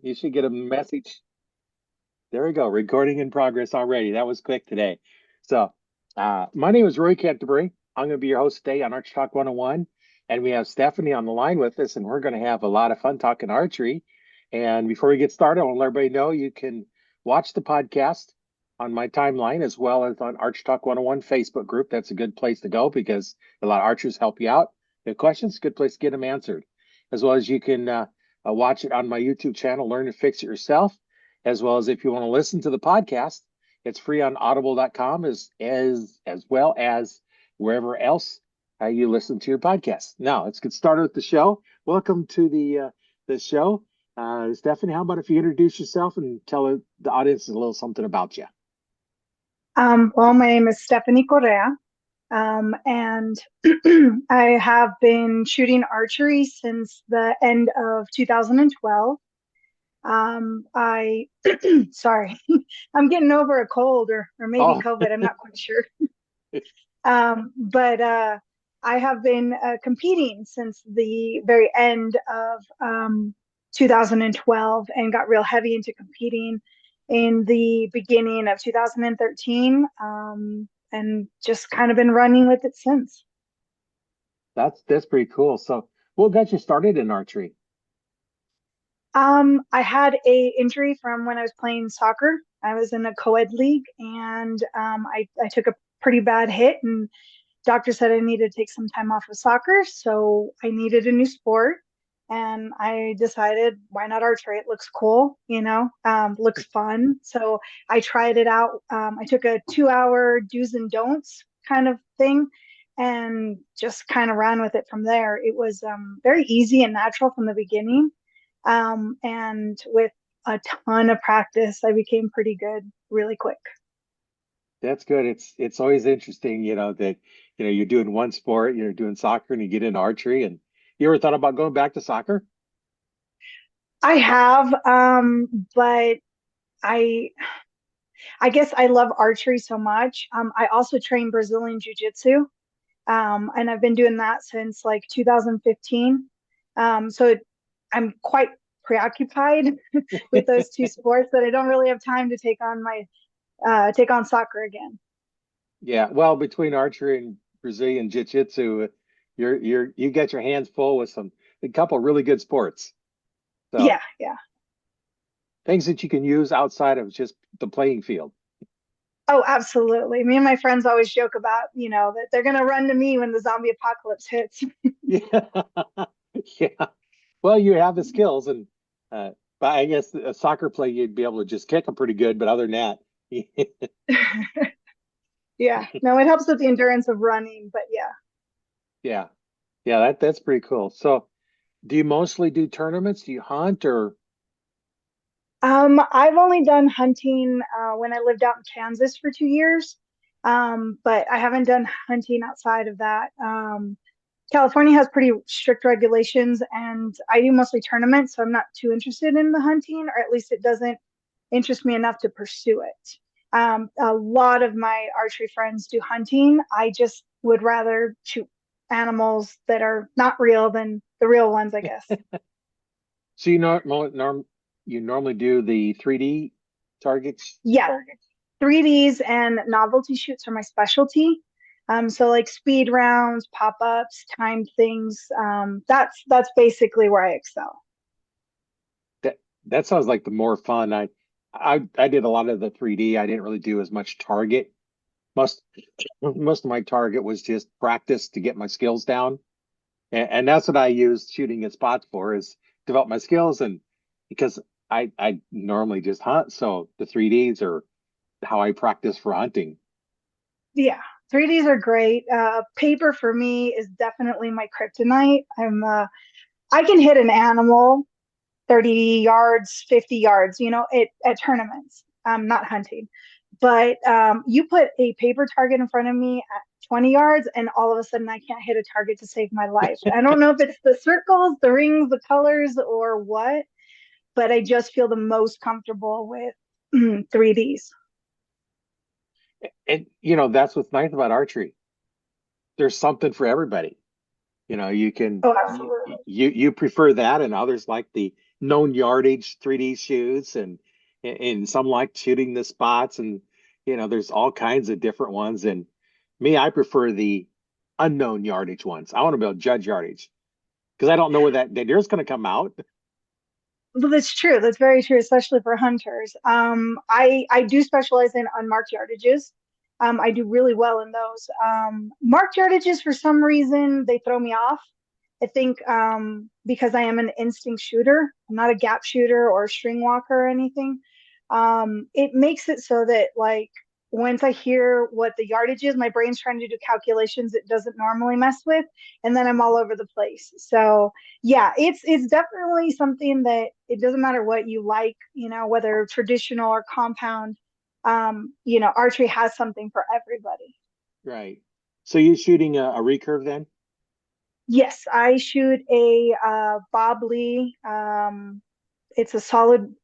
You should get a message. There we go. Recording in progress already. That was quick today. So, my name is Roy Canterbury. I'm going to be your host today on Arch Talk 101. And we have Stephanie on the line with us, and we're going to have a lot of fun talking archery. And before we get started, I want to let everybody know you can watch the podcast on my timeline as well as on Arch Talk 101 Facebook group. That's a good place to go because a lot of archers help you out. If you have questions, good place to get them answered. As well as you can watch it on my YouTube channel, Learn to Fix It Yourself, as well as if you want to listen to the podcast, it's free on audible.com as well as wherever else you listen to your podcast. Now, let's get started with the show. Welcome to the show. Stephanie, how about if you introduce yourself and tell the audience a little something about you? Well, my name is Stephanie Correa, and I have been shooting archery since the end of 2012. I, sorry, I'm getting over a cold or maybe Oh, COVID, I'm not quite sure. But I have been competing since the very end of 2012 and got real heavy into competing in the beginning of 2013, and just kind of been running with it since. that's pretty cool. So, what got you started in archery? I had a injury from when I was playing soccer. I was in a co-ed league, and I took a pretty bad hit, and doctor said I needed to take some time off of soccer, so I needed a new sport. And I decided, why not archery? It looks cool, looks fun. So I tried it out. I took a 2 hour do's and don'ts kind of thing and just kind of ran with it from there. It was very easy and natural from the beginning. And with a ton of practice, I became pretty good really quick. That's good. It's always interesting, that you're doing one sport, you're doing soccer, and you get into archery. And you ever thought about going back to soccer? I have, but I I guess I love archery so much. I also train Brazilian Jiu-Jitsu, and I've been doing that since like 2015. So I'm quite preoccupied with those two sports that I don't really have time to take on soccer again. Yeah, well, between archery and Brazilian Jiu-Jitsu, you get your hands full with a couple really good sports. So Yeah, yeah. things that you can use outside of just the playing field. Oh, absolutely. Me and my friends always joke about, that they're gonna run to me when the zombie apocalypse hits. Yeah, yeah. Well, you have the skills, and uh, but I guess a soccer play you'd be able to just kick them pretty good. But other than that, Yeah. No, it helps with the endurance of running, but yeah. yeah, yeah, that's pretty cool. So, do you mostly do tournaments? Do you hunt or? I've only done hunting when I lived out in Kansas for 2 years, but I haven't done hunting outside of that. California has pretty strict regulations, and I do mostly tournaments, so I'm not too interested in the hunting, or at least it doesn't interest me enough to pursue it. A lot of my archery friends do hunting. I just would rather shoot animals that are not real than the real ones, I guess. So you normally do the 3D targets? Yeah, 3Ds and novelty shoots are my specialty. So like speed rounds, pop-ups, timed things. That's basically where I excel. That that sounds like the more fun. I did a lot of the 3D. I didn't really do as much target. Most most of my target was just practice to get my skills down. And that's what I use shooting at spots for is develop my skills and because I normally just hunt, so the 3Ds are how I practice for hunting. Yeah, 3Ds are great. Paper for me is definitely my kryptonite. I can hit an animal 30 yards, 50 yards, at tournaments. I'm not hunting. But you put a paper target in front of me at 20 yards, and all of a sudden I can't hit a target to save my life. I don't know if it's the circles, the rings, the colors, or what, but I just feel the most comfortable with 3Ds. And that's what's nice about archery. There's something for everybody. You Oh, you absolutely. you prefer that and others like the known yardage 3D shoots, and some like shooting the spots, and there's all kinds of different ones. And me, I prefer the unknown yardage ones. I want to be able to judge yardage because I don't know where that deer's going to come out. Well, that's true. That's very true, especially for hunters. I do specialize in unmarked yardages. I do really well in those. Marked yardages, for some reason, they throw me off. I think because I am an instinct shooter, I'm not a gap shooter or a string walker or anything. It makes it so that like once I hear what the yardage is, my brain's trying to do calculations it doesn't normally mess with, and then I'm all over the place. So yeah, it's definitely something that it doesn't matter what you like, whether traditional or compound. Archery has something for everybody. Right. So you're shooting a recurve then? Yes, I shoot a Bob Lee. It's a solid.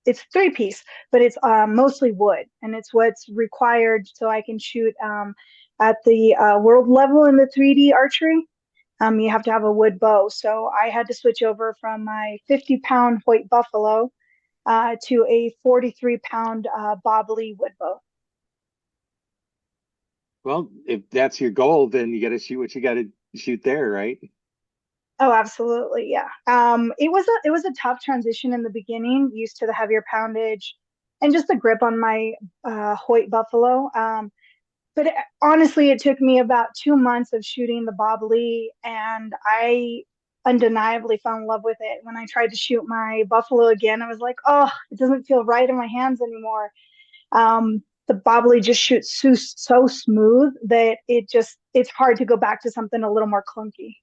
It's three piece, but it's mostly wood, and it's what's required so I can shoot at the world level in the 3D archery. You have to have a wood bow, so I had to switch over from my 50-pound Hoyt Buffalo to a 43-pound Bob Lee wood bow. Well, if that's your goal, then you got to shoot what you got to shoot there, right? Oh, absolutely, yeah. It was a tough transition in the beginning, used to the heavier poundage and just the grip on my Hoyt Buffalo. But honestly, it took me about 2 months of shooting the Bob Lee, and I undeniably fell in love with it. When I tried to shoot my Buffalo again, I was like, oh, it doesn't feel right in my hands anymore. The Bob Lee just shoots so smooth that it's hard to go back to something a little more clunky.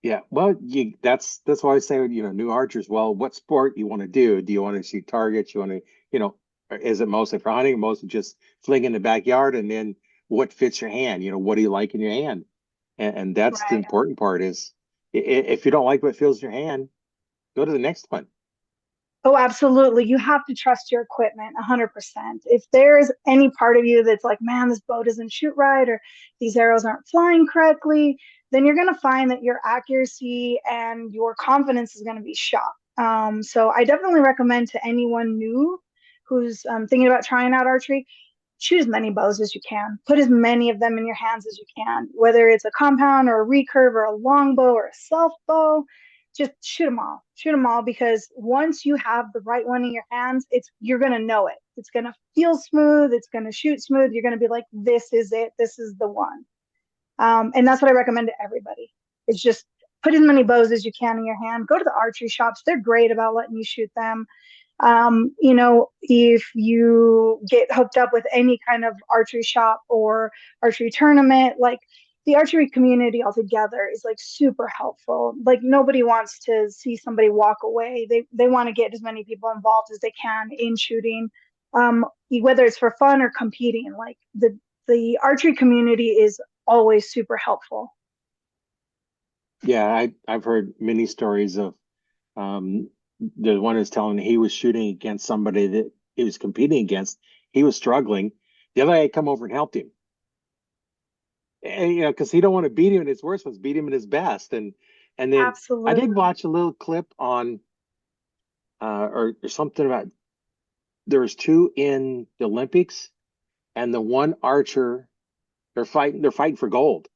Yeah. Well, that's why I say, new archers. Well, what sport you want to do? Do you want to shoot targets? You want to, or is it mostly for hunting, or mostly just fling in the backyard? And then what fits your hand? What do you like in your hand? And that's the Right. important part is if you don't like what feels in your hand, go to the next one. Oh, absolutely. You have to trust your equipment 100%. If there's any part of you that's like, man, this bow doesn't shoot right, or these arrows aren't flying correctly, then you're going to find that your accuracy and your confidence is going to be shot. So I definitely recommend to anyone new who's thinking about trying out archery, shoot as many bows as you can. Put as many of them in your hands as you can, whether it's a compound or a recurve or a longbow or a self bow. Just shoot them all. Shoot them all because once you have the right one in your hands, you're gonna know it. It's gonna feel smooth. It's gonna shoot smooth. You're gonna be like, this is it. This is the one. And that's what I recommend to everybody. It's just put as many bows as you can in your hand. Go to the archery shops. They're great about letting you shoot them. If you get hooked up with any kind of archery shop or archery tournament, like the archery community altogether is like super helpful. Like nobody wants to see somebody walk away. They want to get as many people involved as they can in shooting, whether it's for fun or competing. Like the archery community is always super helpful. Yeah, I've heard many stories of um, the one is telling he was shooting against somebody that he was competing against. He was struggling. The other guy come over and helped him. And, because he don't want to beat him in his worst, was beat him in his best. And then I did Absolutely. watch a little clip on or something about there was two in the Olympics, and the one archer they're fighting for gold,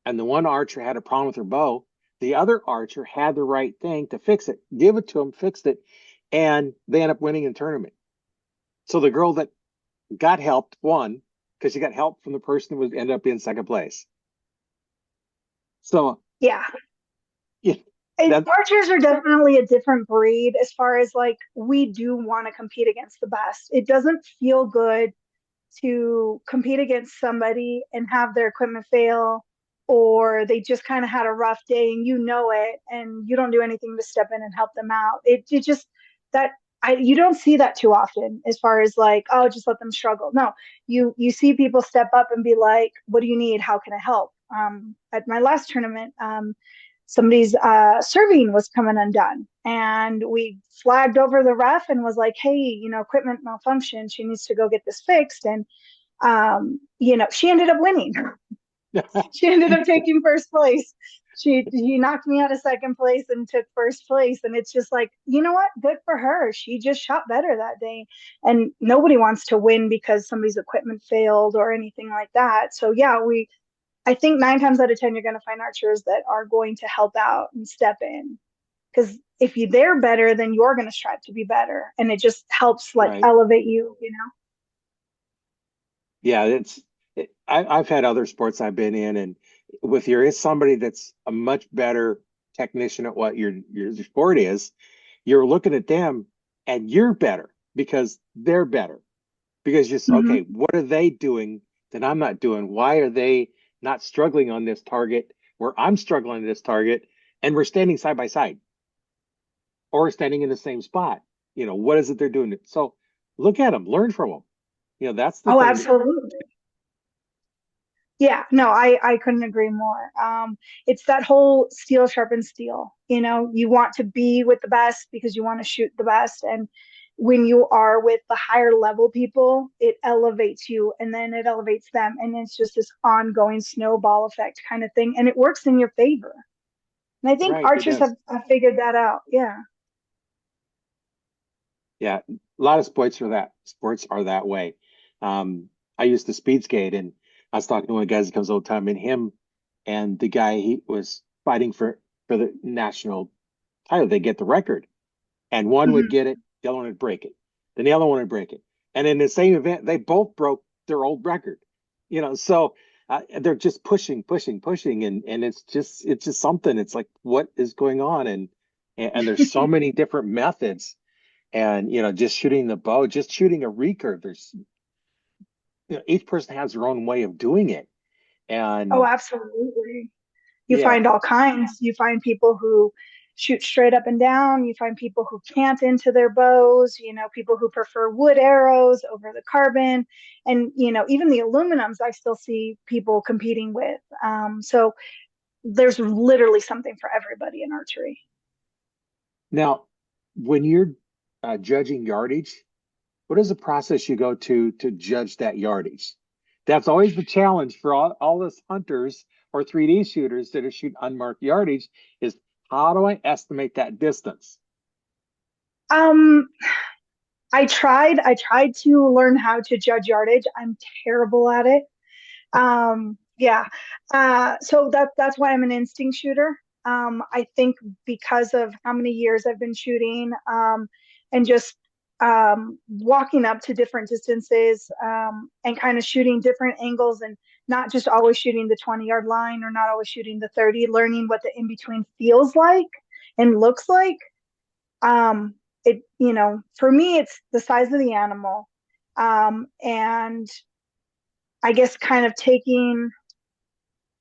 and the one archer had a problem with her bow. The other archer had the right thing to fix it, give it to him, fixed it, and they end up winning the tournament. So the girl that got helped won because she got help from the person who was ended up in second place. So Yeah. yeah, And that archers are definitely a different breed as far as like we do want to compete against the best. It doesn't feel good to compete against somebody and have their equipment fail or they just kind of had a rough day and you know it and you don't do anything to step in and help them out. It just that you don't see that too often as far as like, oh, just let them struggle. No, you see people step up and be like, what do you need? How can I help? At my last tournament, somebody's serving was coming undone, and we flagged over the ref and was like, hey, equipment malfunction. She needs to go get this fixed, and she ended up winning. She ended up taking first place. She knocked me out of second place and took first place. And it's just like, you know what? Good for her. She just shot better that day. And nobody wants to win because somebody's equipment failed or anything like that. So yeah, I think 9 times out of 10, you're going to find archers that are going to help out and step in. Because if they're better, then you're going to strive to be better. And it just helps like Right. elevate you, you know? Yeah, I've had other sports I've been in, and with there is somebody that's a much better technician at what your sport is, you're looking at them and you're better because they're better. Because just okay, Mm-hmm. what are they doing that I'm not doing? Why are they not struggling on this target where I'm struggling at this target? And we're standing side by side or standing in the same spot. What is it they're doing? So look at them, learn from them. That's the Oh, thing that, absolutely. Yeah, no, I couldn't agree more. It's that whole steel sharpens steel. You know, you want to be with the best because you want to shoot the best. And when you are with the higher level people, it elevates you and then it elevates them. And it's just this ongoing snowball effect kind of thing. And it works in your favor. And I think right, it archers does. have figured that out. Yeah. Yeah, a lot of sports are that way. I used to speed skate, and I was talking to one of the guys that comes all the time, and him and the guy he was fighting for the national title. They get the record, and one would Mhm. get it, the other one would break it, then the other one would break it, and in the same event, they both broke their old record. So they're just pushing, pushing, pushing, and it's just something. It's like what is going on, and there's so many different methods and just shooting the bow, just shooting a recurve. There's each person has their own way of doing it, Oh, and absolutely. You yeah, find all kinds. You find people who shoot straight up and down. You find people who can't into their bows, people who prefer wood arrows over the carbon. And, even the aluminums, I still see people competing with. So there's literally something for everybody in archery. now when you're judging yardage, what is the process you go to judge that yardage? That's always the challenge for all us hunters or 3D shooters that are shooting unmarked yardage is how do I estimate that distance? Um, I tried to learn how to judge yardage. I'm terrible at it. Yeah. So that's why I'm an instinct shooter. I think because of how many years I've been shooting, and just walking up to different distances, and kind of shooting different angles and not just always shooting the 20-yard line or not always shooting the 30, learning what the in between feels like and looks like. For me, it's the size of the animal. And I guess kind of taking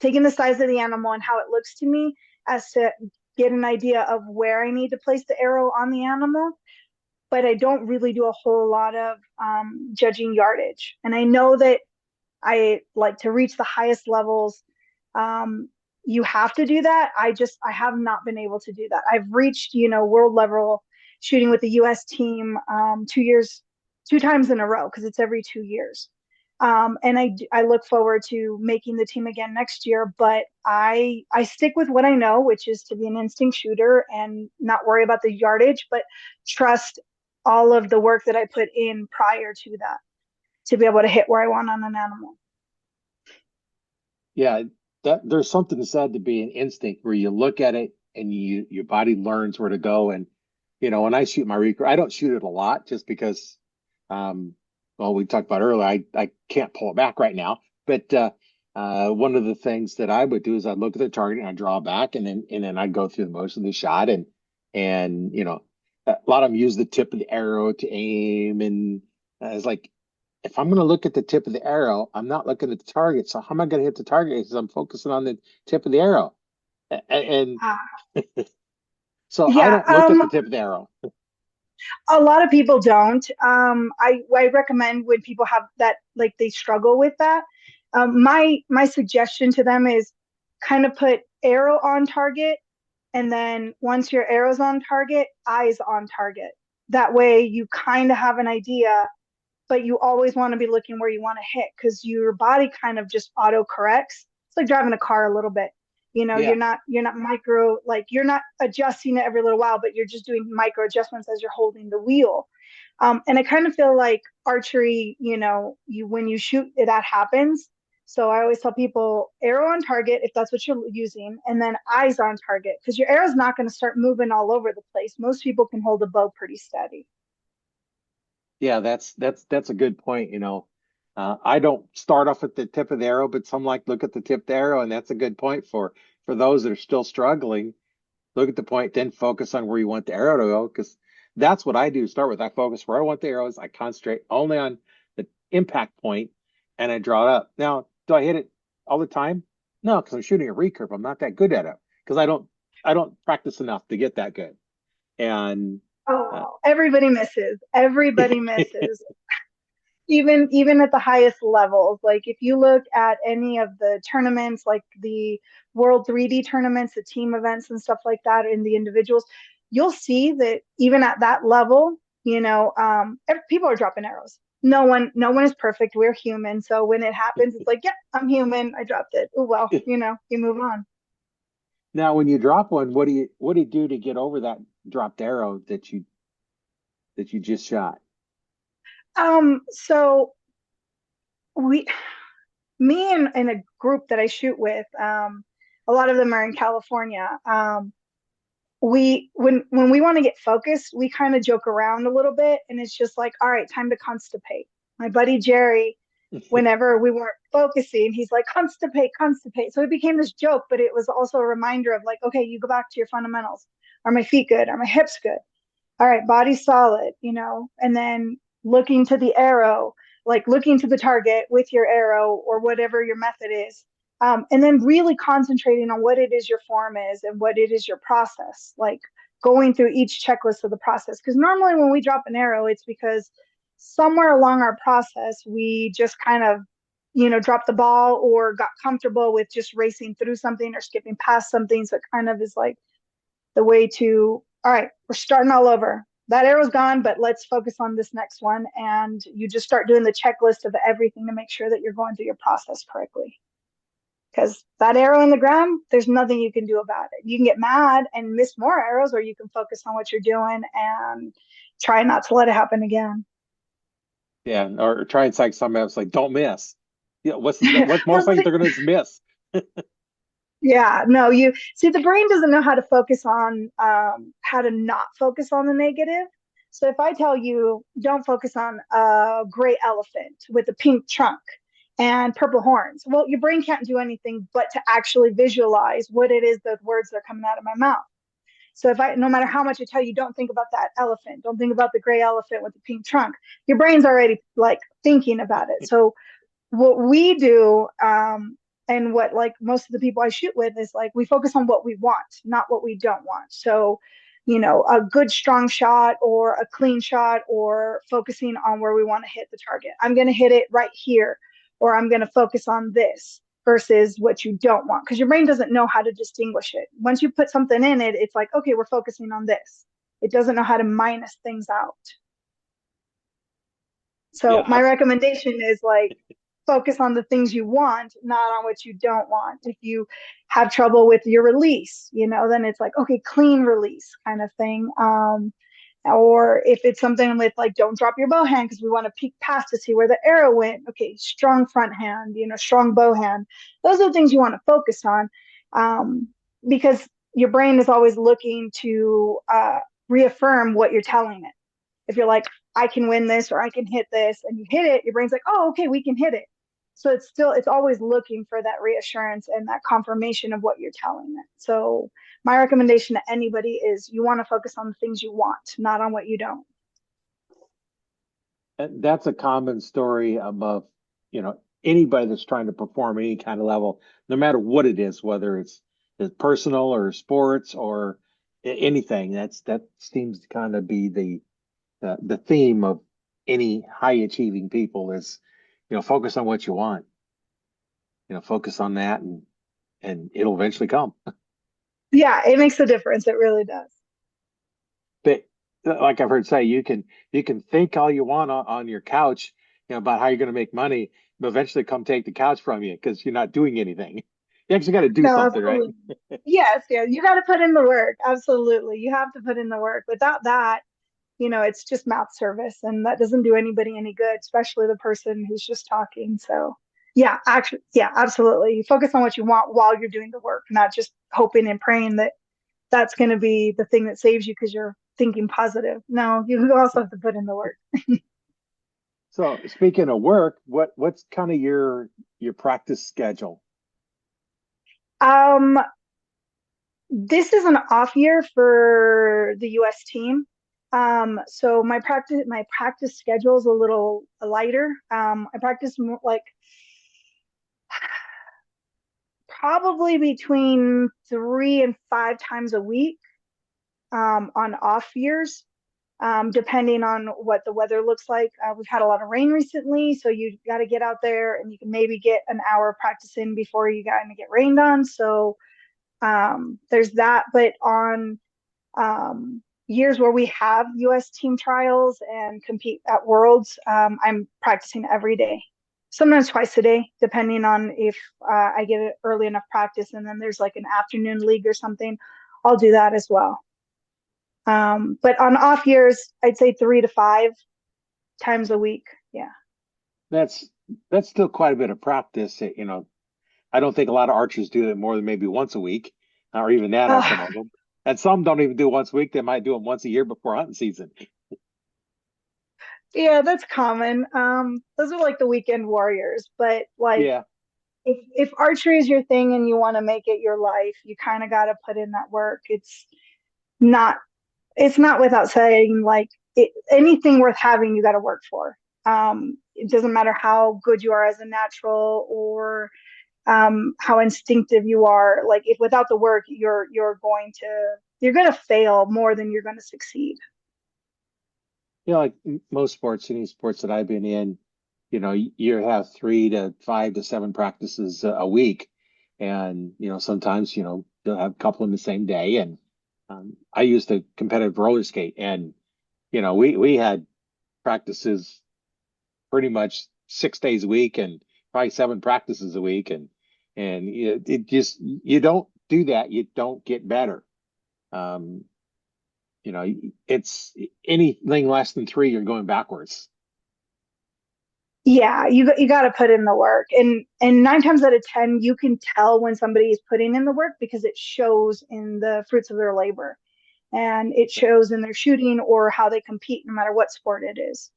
the size of the animal and how it looks to me as to get an idea of where I need to place the arrow on the animal. But I don't really do a whole lot of judging yardage. And I know that I like to reach the highest levels. Um, you have to do that. I have not been able to do that. I've reached, world level shooting with the U.S. team 2 years, 2 times in a row because it's every 2 years. And I look forward to making the team again next year. But I stick with what I know, which is to be an instinct shooter and not worry about the yardage, but trust all of the work that I put in prior to that to be able to hit where I want on an animal. Yeah, that there's something said to be an instinct where you look at it and your body learns where to go. And when I shoot my recurve, I don't shoot it a lot just because, um, well, we talked about earlier, I can't pull it back right now. But one of the things that I would do is I'd look at the target and I'd draw back, and then I'd go through the motion of the shot, and a lot of them use the tip of the arrow to aim, and it's like if I'm going to look at the tip of the arrow, I'm not looking at the target. So how am I going to hit the target? Because I'm focusing on the tip of the arrow. And Uh, so I yeah, don't look at the tip of the arrow. a lot of people don't. I recommend when people have that, like they struggle with that. My suggestion to them is kind of put arrow on target, and then once your arrow's on target, eyes on target. That way, you kind of have an idea, but you always want to be looking where you want to hit because your body kind of just auto corrects. It's like driving a car a little bit. Yeah. you're not micro, like you're not adjusting it every little while, but you're just doing micro adjustments as you're holding the wheel. And I kind of feel like archery, when you shoot, that happens. So I always tell people arrow on target if that's what you're using, and then eyes on target because your arrow's not going to start moving all over the place. Most people can hold a bow pretty steady. Yeah, that's a good point. I don't start off at the tip of the arrow, but some like look at the tip of the arrow, and that's a good point for those that are still struggling. Look at the point, then focus on where you want the arrow to go, because that's what I do to start with. I focus where I want the arrows. I concentrate only on the impact point, and I draw it up. Now, do I hit it all the time? No, because I'm shooting a recurve. I'm not that good at it because I don't practice enough to get that good. And uh, Oh, everybody misses. Everybody misses. Even at the highest levels, like if you look at any of the tournaments, like the World 3D tournaments, the team events and stuff like that, in the individuals, you'll see that even at that level, people are dropping arrows. No one is perfect. We're human. So when it happens, it's like, yeah, I'm human. I dropped it. Oh well, you move on. now, when you drop one, what do you do to get over that dropped arrow that you just shot? So we me and a group that I shoot with, a lot of them are in California. We when we want to get focused, we kind of joke around a little bit, and it's just like, all right, time to constipate. My buddy Jerry, whenever we weren't focusing, he's like, constipate, constipate. So it became this joke, but it was also a reminder of like, okay, you go back to your fundamentals. Are my feet good? Are my hips good? All right, body solid, and then looking to the arrow, like looking to the target with your arrow or whatever your method is. And then really concentrating on what it is your form is and what it is your process, like going through each checklist of the process. Because normally when we drop an arrow, it's because somewhere along our process, we just kind of, dropped the ball or got comfortable with just racing through something or skipping past something. So it kind of is like the way to, all right, we're starting all over. That arrow's gone, but let's focus on this next one. And you just start doing the checklist of everything to make sure that you're going through your process correctly. Because that arrow in the ground, there's nothing you can do about it. You can get mad and miss more arrows, or you can focus on what you're doing and try not to let it happen again. Yeah, or try and psych somebody else like, don't miss. Yeah, what's most Well, likely they're gonna just miss. yeah, no, you see, the brain doesn't know how to focus on, how to not focus on the negative. So if I tell you, don't focus on a gray elephant with a pink trunk and purple horns, well, your brain can't do anything but to actually visualize what it is, the words that are coming out of my mouth. So no matter how much I tell you, don't think about that elephant, don't think about the gray elephant with the pink trunk, your brain's already like thinking about it. So what we do, and what like most of the people I shoot with is like we focus on what we want, not what we don't want. So, a good strong shot or a clean shot, or focusing on where we want to hit the target. I'm going to hit it right here, or I'm going to focus on this versus what you don't want, because your brain doesn't know how to distinguish it. Once you put something in it, it's like, okay, we're focusing on this. It doesn't know how to minus things out. So Yeah, my recommendation is like focus on the things you want, not on what you don't want. If you have trouble with your release, then it's like, okay, clean release kind of thing. Or if it's something with like, don't drop your bow hand because we want to peek past to see where the arrow went. Okay, strong front hand, strong bow hand. Those are the things you want to focus on, because your brain is always looking to reaffirm what you're telling it. If you're like, I can win this or I can hit this, and you hit it, your brain's like, oh, okay, we can hit it. So it's always looking for that reassurance and that confirmation of what you're telling it. So my recommendation to anybody is you want to focus on the things you want, not on what you don't. that's a common story of anybody that's trying to perform any kind of level, no matter what it is, whether it's personal or sports or anything. That seems to kind of be the theme of any high achieving people is, focus on what you want, focus on that, and it'll eventually come. Yeah, it makes a difference. It really does. But like I've heard say, you can think all you want on your couch, about how you're going to make money, but eventually come take the couch from you because you're not doing anything. You actually got to do No, something, right? absolutely. Yes, yeah, you got to put in the work. Absolutely. You have to put in the work. Without that, it's just mouth service and that doesn't do anybody any good, especially the person who's just talking. So, yeah, actually, yeah, absolutely. You focus on what you want while you're doing the work, not just hoping and praying that that's going to be the thing that saves you because you're thinking positive. No, you also have to put in the work. So speaking of work, what's kind of your practice schedule? Um, this is an off year for the US team. So my practice schedule is a little lighter. I practice more, like probably between 3 and 5 times a week on off years, depending on what the weather looks like. We've had a lot of rain recently, so you got to get out there and you can maybe get an hour of practice in before you got to get rained on. So there's that. But on years where we have US team trials and compete at Worlds, I'm practicing every day, sometimes twice a day, depending on if I get it early enough practice. And then there's like an afternoon league or something, I'll do that as well. But on off years, I'd say 3 to 5 times a week. Yeah. That's that's still quite a bit of practice. I don't think a lot of archers do it more than maybe once a week, or even that on some Uh, of them. And some don't even do once a week. They might do them once a year before hunting season. yeah, that's common. Those are like the weekend warriors, but like Yeah. if archery is your thing and you want to make it your life, you kind of got to put in that work. Not it's not without saying like anything worth having you got to work for. It doesn't matter how good you are as a natural or how instinctive you are. Like if without the work, you're going to fail more than you're going to succeed. Like most sports, any sports that I've been in, you have 3 to 5 to 7 practices a week. And, sometimes, you'll have a couple in the same day. And I used to competitive roller skate and, we had practices pretty much 6 days a week and probably 7 practices a week. And it just, you don't do that. You don't get better. Um, it's anything less than 3, you're going backwards. Yeah, you got to put in the work, and 9 times out of 10, you can tell when somebody is putting in the work because it shows in the fruits of their labor, and it shows in their shooting or how they compete, no matter what sport it is.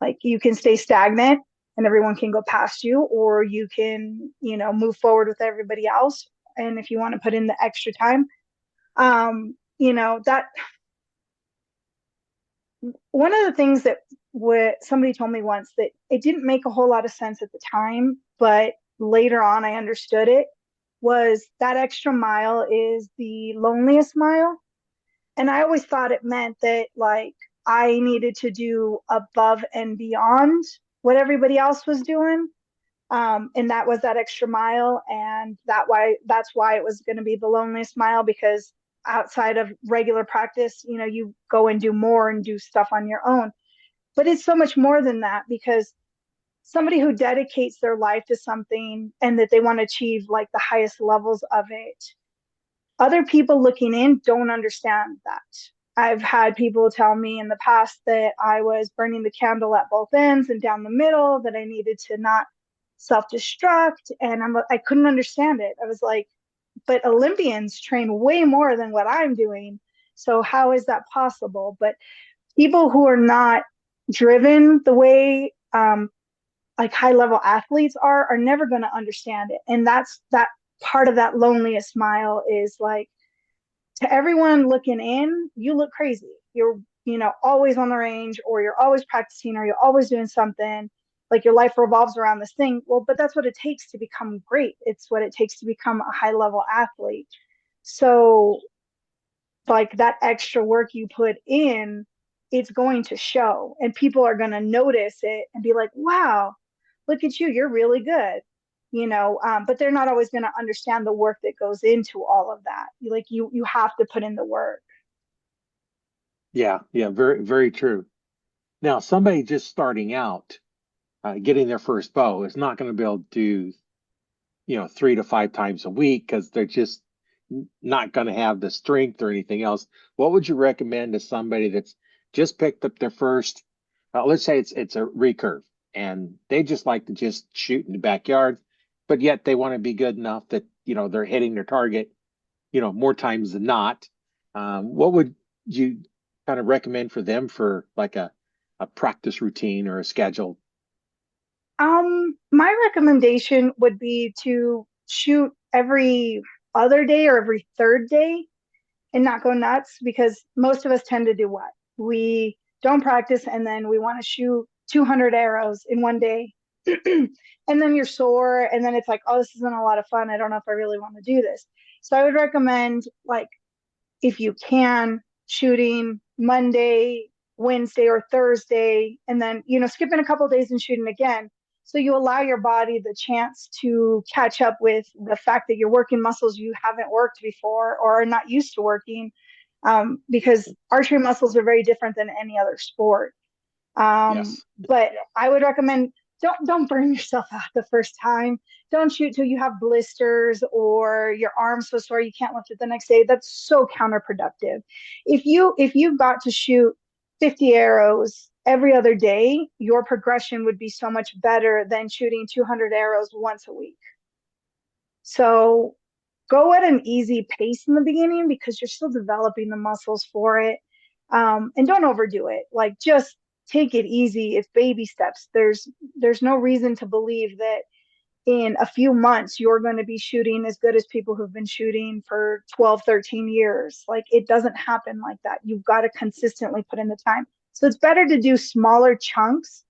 Like you can stay stagnant and everyone can go past you, or you can, move forward with everybody else. And if you want to put in the extra time, that one of the things that what somebody told me once that it didn't make a whole lot of sense at the time, but later on I understood it was that extra mile is the loneliest mile. And I always thought it meant that like I needed to do above and beyond what everybody else was doing. And that was that extra mile. And that's why it was going to be the loneliest mile because outside of regular practice, you go and do more and do stuff on your own. But it's so much more than that because somebody who dedicates their life to something and that they want to achieve like the highest levels of it, other people looking in don't understand that. I've had people tell me in the past that I was burning the candle at both ends and down the middle, that I needed to not self destruct. And I couldn't understand it. I was like, but Olympians train way more than what I'm doing. So how is that possible? But people who are not driven the way like high level athletes are never going to understand it. And that's that part of that loneliest mile is like to everyone looking in, you look crazy. You're, always on the range or you're always practicing or you're always doing something. Like your life revolves around this thing. Well, but that's what it takes to become great. It's what it takes to become a high level athlete. So like that extra work you put in, it's going to show and people are going to notice it and be like, wow, look at you, you're really good. But they're not always going to understand the work that goes into all of that. Like you have to put in the work. Yeah, yeah, very, very true. Now, somebody just starting out, getting their first bow is not going to be able to do, 3 to 5 times a week because they're just not going to have the strength or anything else. What would you recommend to somebody that's just picked up their first, let's say it's a recurve, and they just like to just shoot in the backyard, but yet they want to be good enough that, they're hitting their target, more times than not. What would you kind of recommend for them for like a practice routine or a schedule? My recommendation would be to shoot every other day or every third day and not go nuts, because most of us tend to do what? We don't practice and then we want to shoot 200 arrows in one day. And then you're sore, and then it's like, oh, this isn't a lot of fun. I don't know if I really want to do this. So I would recommend, like, if you can, shooting Monday, Wednesday, or Thursday, and then, skipping a couple of days and shooting again. So you allow your body the chance to catch up with the fact that you're working muscles you haven't worked before or are not used to working, because archery muscles are very different than any other sport. Yes. But I would recommend, don't burn yourself out the first time. Don't shoot till you have blisters or your arm's so sore you can't lift it the next day. That's so counterproductive. If you got to shoot 50 arrows every other day, your progression would be so much better than shooting 200 arrows once a week. So go at an easy pace in the beginning because you're still developing the muscles for it. And don't overdo it. Like, just take it easy. It's baby steps. There's no reason to believe that in a few months you're going to be shooting as good as people who've been shooting for 12, 13 years. Like, it doesn't happen like that. You've got to consistently put in the time. So it's better to do smaller chunks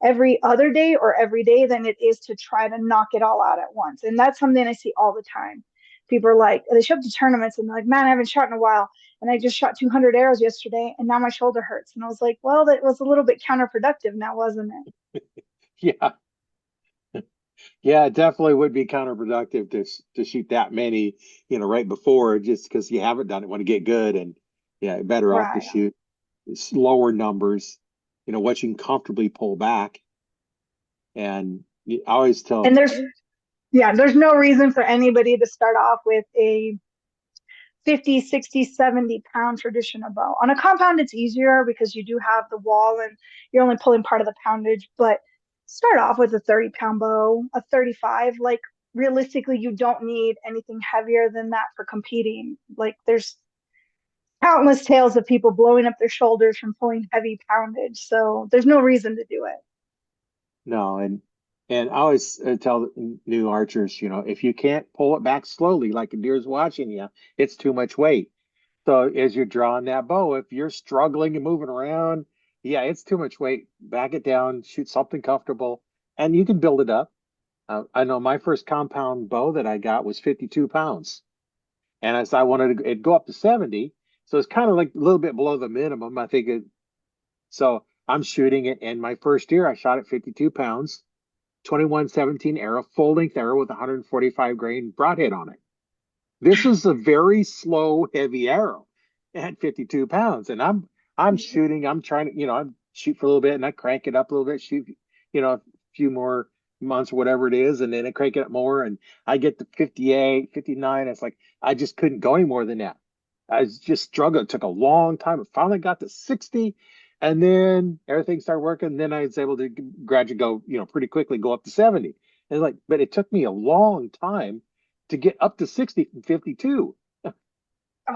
every other day or every day than it is to try to knock it all out at once. And that's something I see all the time. People are like, they show up to tournaments and they're like, man, I haven't shot in a while. And I just shot 200 arrows yesterday and now my shoulder hurts. And I was like, well, that was a little bit counterproductive now, wasn't it? Yeah. Yeah, it definitely would be counterproductive to shoot that many, right before, just because you haven't done it, want to get good. And yeah, better off to Right. shoot slower numbers, what you can comfortably pull back. And I always tell, And there's no reason for anybody to start off with a 50, 60, 70 pound traditional bow. On a compound, it's easier because you do have the wall and you're only pulling part of the poundage, but start off with a 30-pound bow, a 35. Like, realistically, you don't need anything heavier than that for competing. Like, there's countless tales of people blowing up their shoulders from pulling heavy poundage. So there's no reason to do it. no. And I always tell new archers, if you can't pull it back slowly, like a deer's watching you, it's too much weight. So as you're drawing that bow, if you're struggling and moving around, yeah, it's too much weight. Back it down, shoot something comfortable, and you can build it up. I know my first compound bow that I got was 52 pounds, and as I wanted to, it go up to 70, so it's kind of like a little bit below the minimum. I think so. I'm shooting it, and my first year I shot at 52 pounds, 2117 arrow, full length arrow with 145 grain broadhead on it. This is a very slow, heavy arrow at 52 pounds. And I'm shooting, I'm trying to, I shoot for a little bit and I crank it up a little bit, shoot, a few more months or whatever it is, and then I crank it up more and I get to 58, 59. It's like I just couldn't go any more than that. I was just struggling. It took a long time. I finally got to 60, and then everything started working. Then I was able to gradually go, pretty quickly go up to 70. And like, but it took me a long time to get up to 60 from 52. Oh,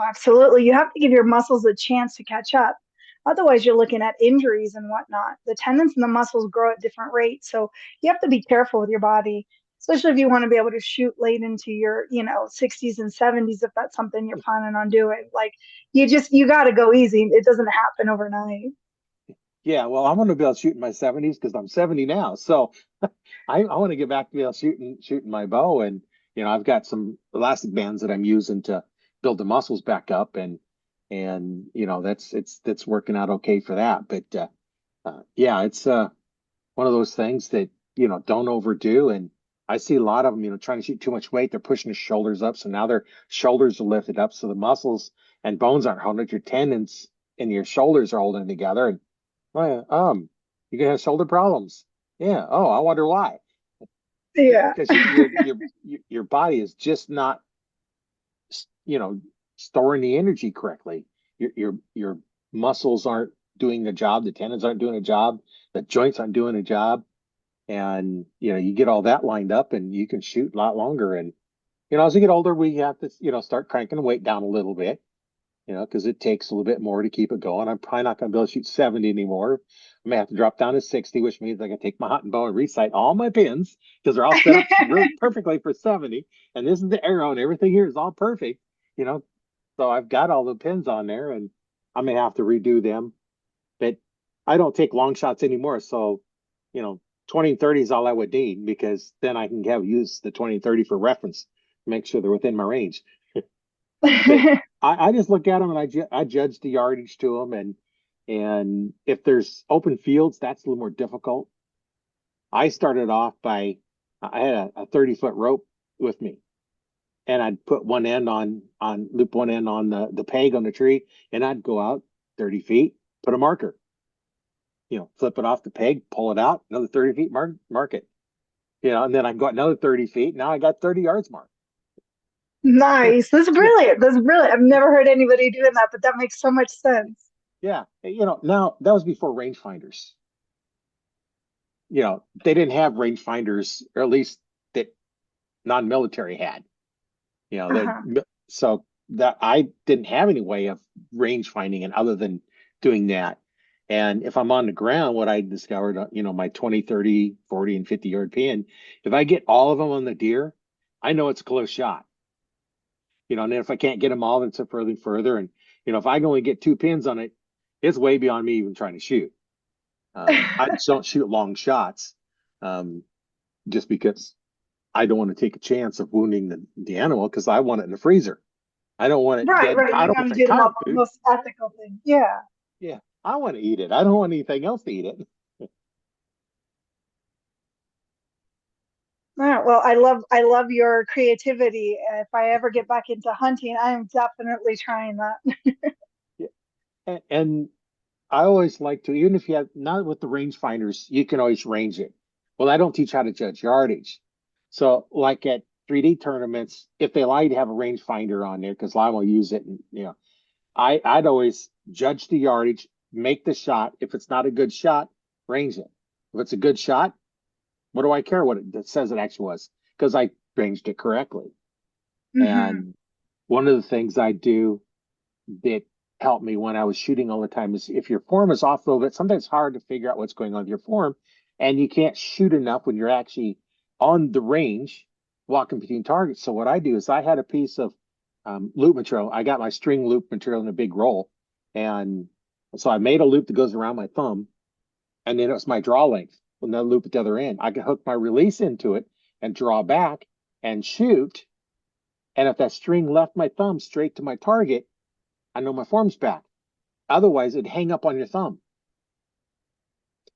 absolutely. You have to give your muscles a chance to catch up. Otherwise, you're looking at injuries and whatnot. The tendons and the muscles grow at different rates. So you have to be careful with your body, especially if you want to be able to shoot late into your, 60s and 70s, if that's something you're planning on doing. Like, you got to go easy. It doesn't happen overnight. Yeah, well, I'm going to be able to shoot in my 70s because I'm 70 now. So I want to get back to be able to shooting my bow. And, I've got some elastic bands that I'm using to build the muscles back up. And, that's working out okay for that. But, yeah, it's, one of those things that, don't overdo. And I see a lot of them, trying to shoot too much weight. They're pushing their shoulders up. So now their shoulders are lifted up. So the muscles and bones aren't holding it. Your tendons and your shoulders are holding together. And oh, yeah, you're gonna have shoulder problems. Yeah. Oh, I wonder why. Yeah. because your body is just not, you know, storing the energy correctly. Your muscles aren't doing the job, the tendons aren't doing a job, the joints aren't doing a job, and you get all that lined up, and you can shoot a lot longer. And as we get older, we have to start cranking the weight down a little bit, because it takes a little bit more to keep it going. I'm probably not going to be able to shoot 70 anymore. I may have to drop down to 60, which means I can take my hunting bow and recite all my pins because they're all set up really perfectly for 70. And this is the arrow, and everything here is all perfect, you know. So I've got all the pins on there, and I may have to redo them. But I don't take long shots anymore. So, 20 and 30 is all I would need, because then I can use the 20 and 30 for reference, make sure they're within my range. But I just look at them, and I judge the yardage to them, and if there's open fields, that's a little more difficult. I started off by I had a 30-foot rope with me, and I'd put one end on loop one end on the peg on the tree, and I'd go out 30 feet, put a marker, flip it off the peg, pull it out, another 30 feet, mark it, and then I go another 30 feet. Now I got 30 yards marked. Nice. That's brilliant. That's brilliant. I've never heard anybody doing that, but that makes so much sense. Yeah. Now that was before rangefinders. They didn't have rangefinders, or at least that non-military had. Uh-huh. So that I didn't have any way of range finding it other than doing that. And if I'm on the ground, what I discovered, my 20, 30, 40, and 50-yard pin, if I get all of them on the deer, I know it's a close shot. And then if I can't get them all, then it's a further and further. And, if I can only get two pins on it, it's way beyond me even trying to shoot. I just don't shoot long shots, just because I don't want to take a chance of wounding the animal, because I want it in the freezer. I don't want it Right, dead. right. I You don't want want to it do the carb food. most ethical thing. Yeah. Yeah, I want to eat it. I don't want anything else to eat it. All right, well, I love your creativity. If I ever get back into hunting, I am definitely trying that. Yeah. And I always like to, even if you have not with the rangefinders, you can always range it. Well, I don't teach how to judge yardage. So, like at 3D tournaments, if they allow you to have a rangefinder on there, because I will use it, and I'd always judge the yardage, make the shot. If it's not a good shot, range it. If it's a good shot, what do I care what it says it actually was? Because I ranged it correctly. Hmm. And one of the things I do that helped me when I was shooting all the time is, if your form is off a little bit, sometimes it's hard to figure out what's going on with your form, and you can't shoot enough when you're actually on the range walking between targets. So what I do is, I had a piece of loop material. I got my string loop material in a big roll, and so I made a loop that goes around my thumb, and then it was my draw length with another loop at the other end. I could hook my release into it and draw back and shoot. And if that string left my thumb straight to my target, I know my form's back. Otherwise, it'd hang up on your thumb.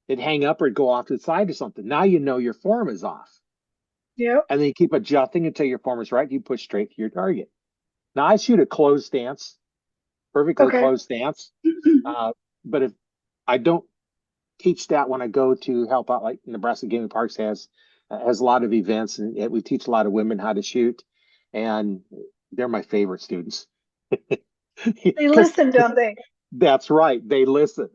It'd hang up, or it'd go off to the side or something. Now you know your form is off. Yep. And then you keep adjusting until your form is right. You push straight to your target. Now I shoot a closed stance, perfectly Okay. closed stance. But if I don't teach that when I go to help out, like Nebraska Game and Parks has a lot of events, and we teach a lot of women how to shoot, and they're my favorite students. They Because listen, don't they? that's right, they listen.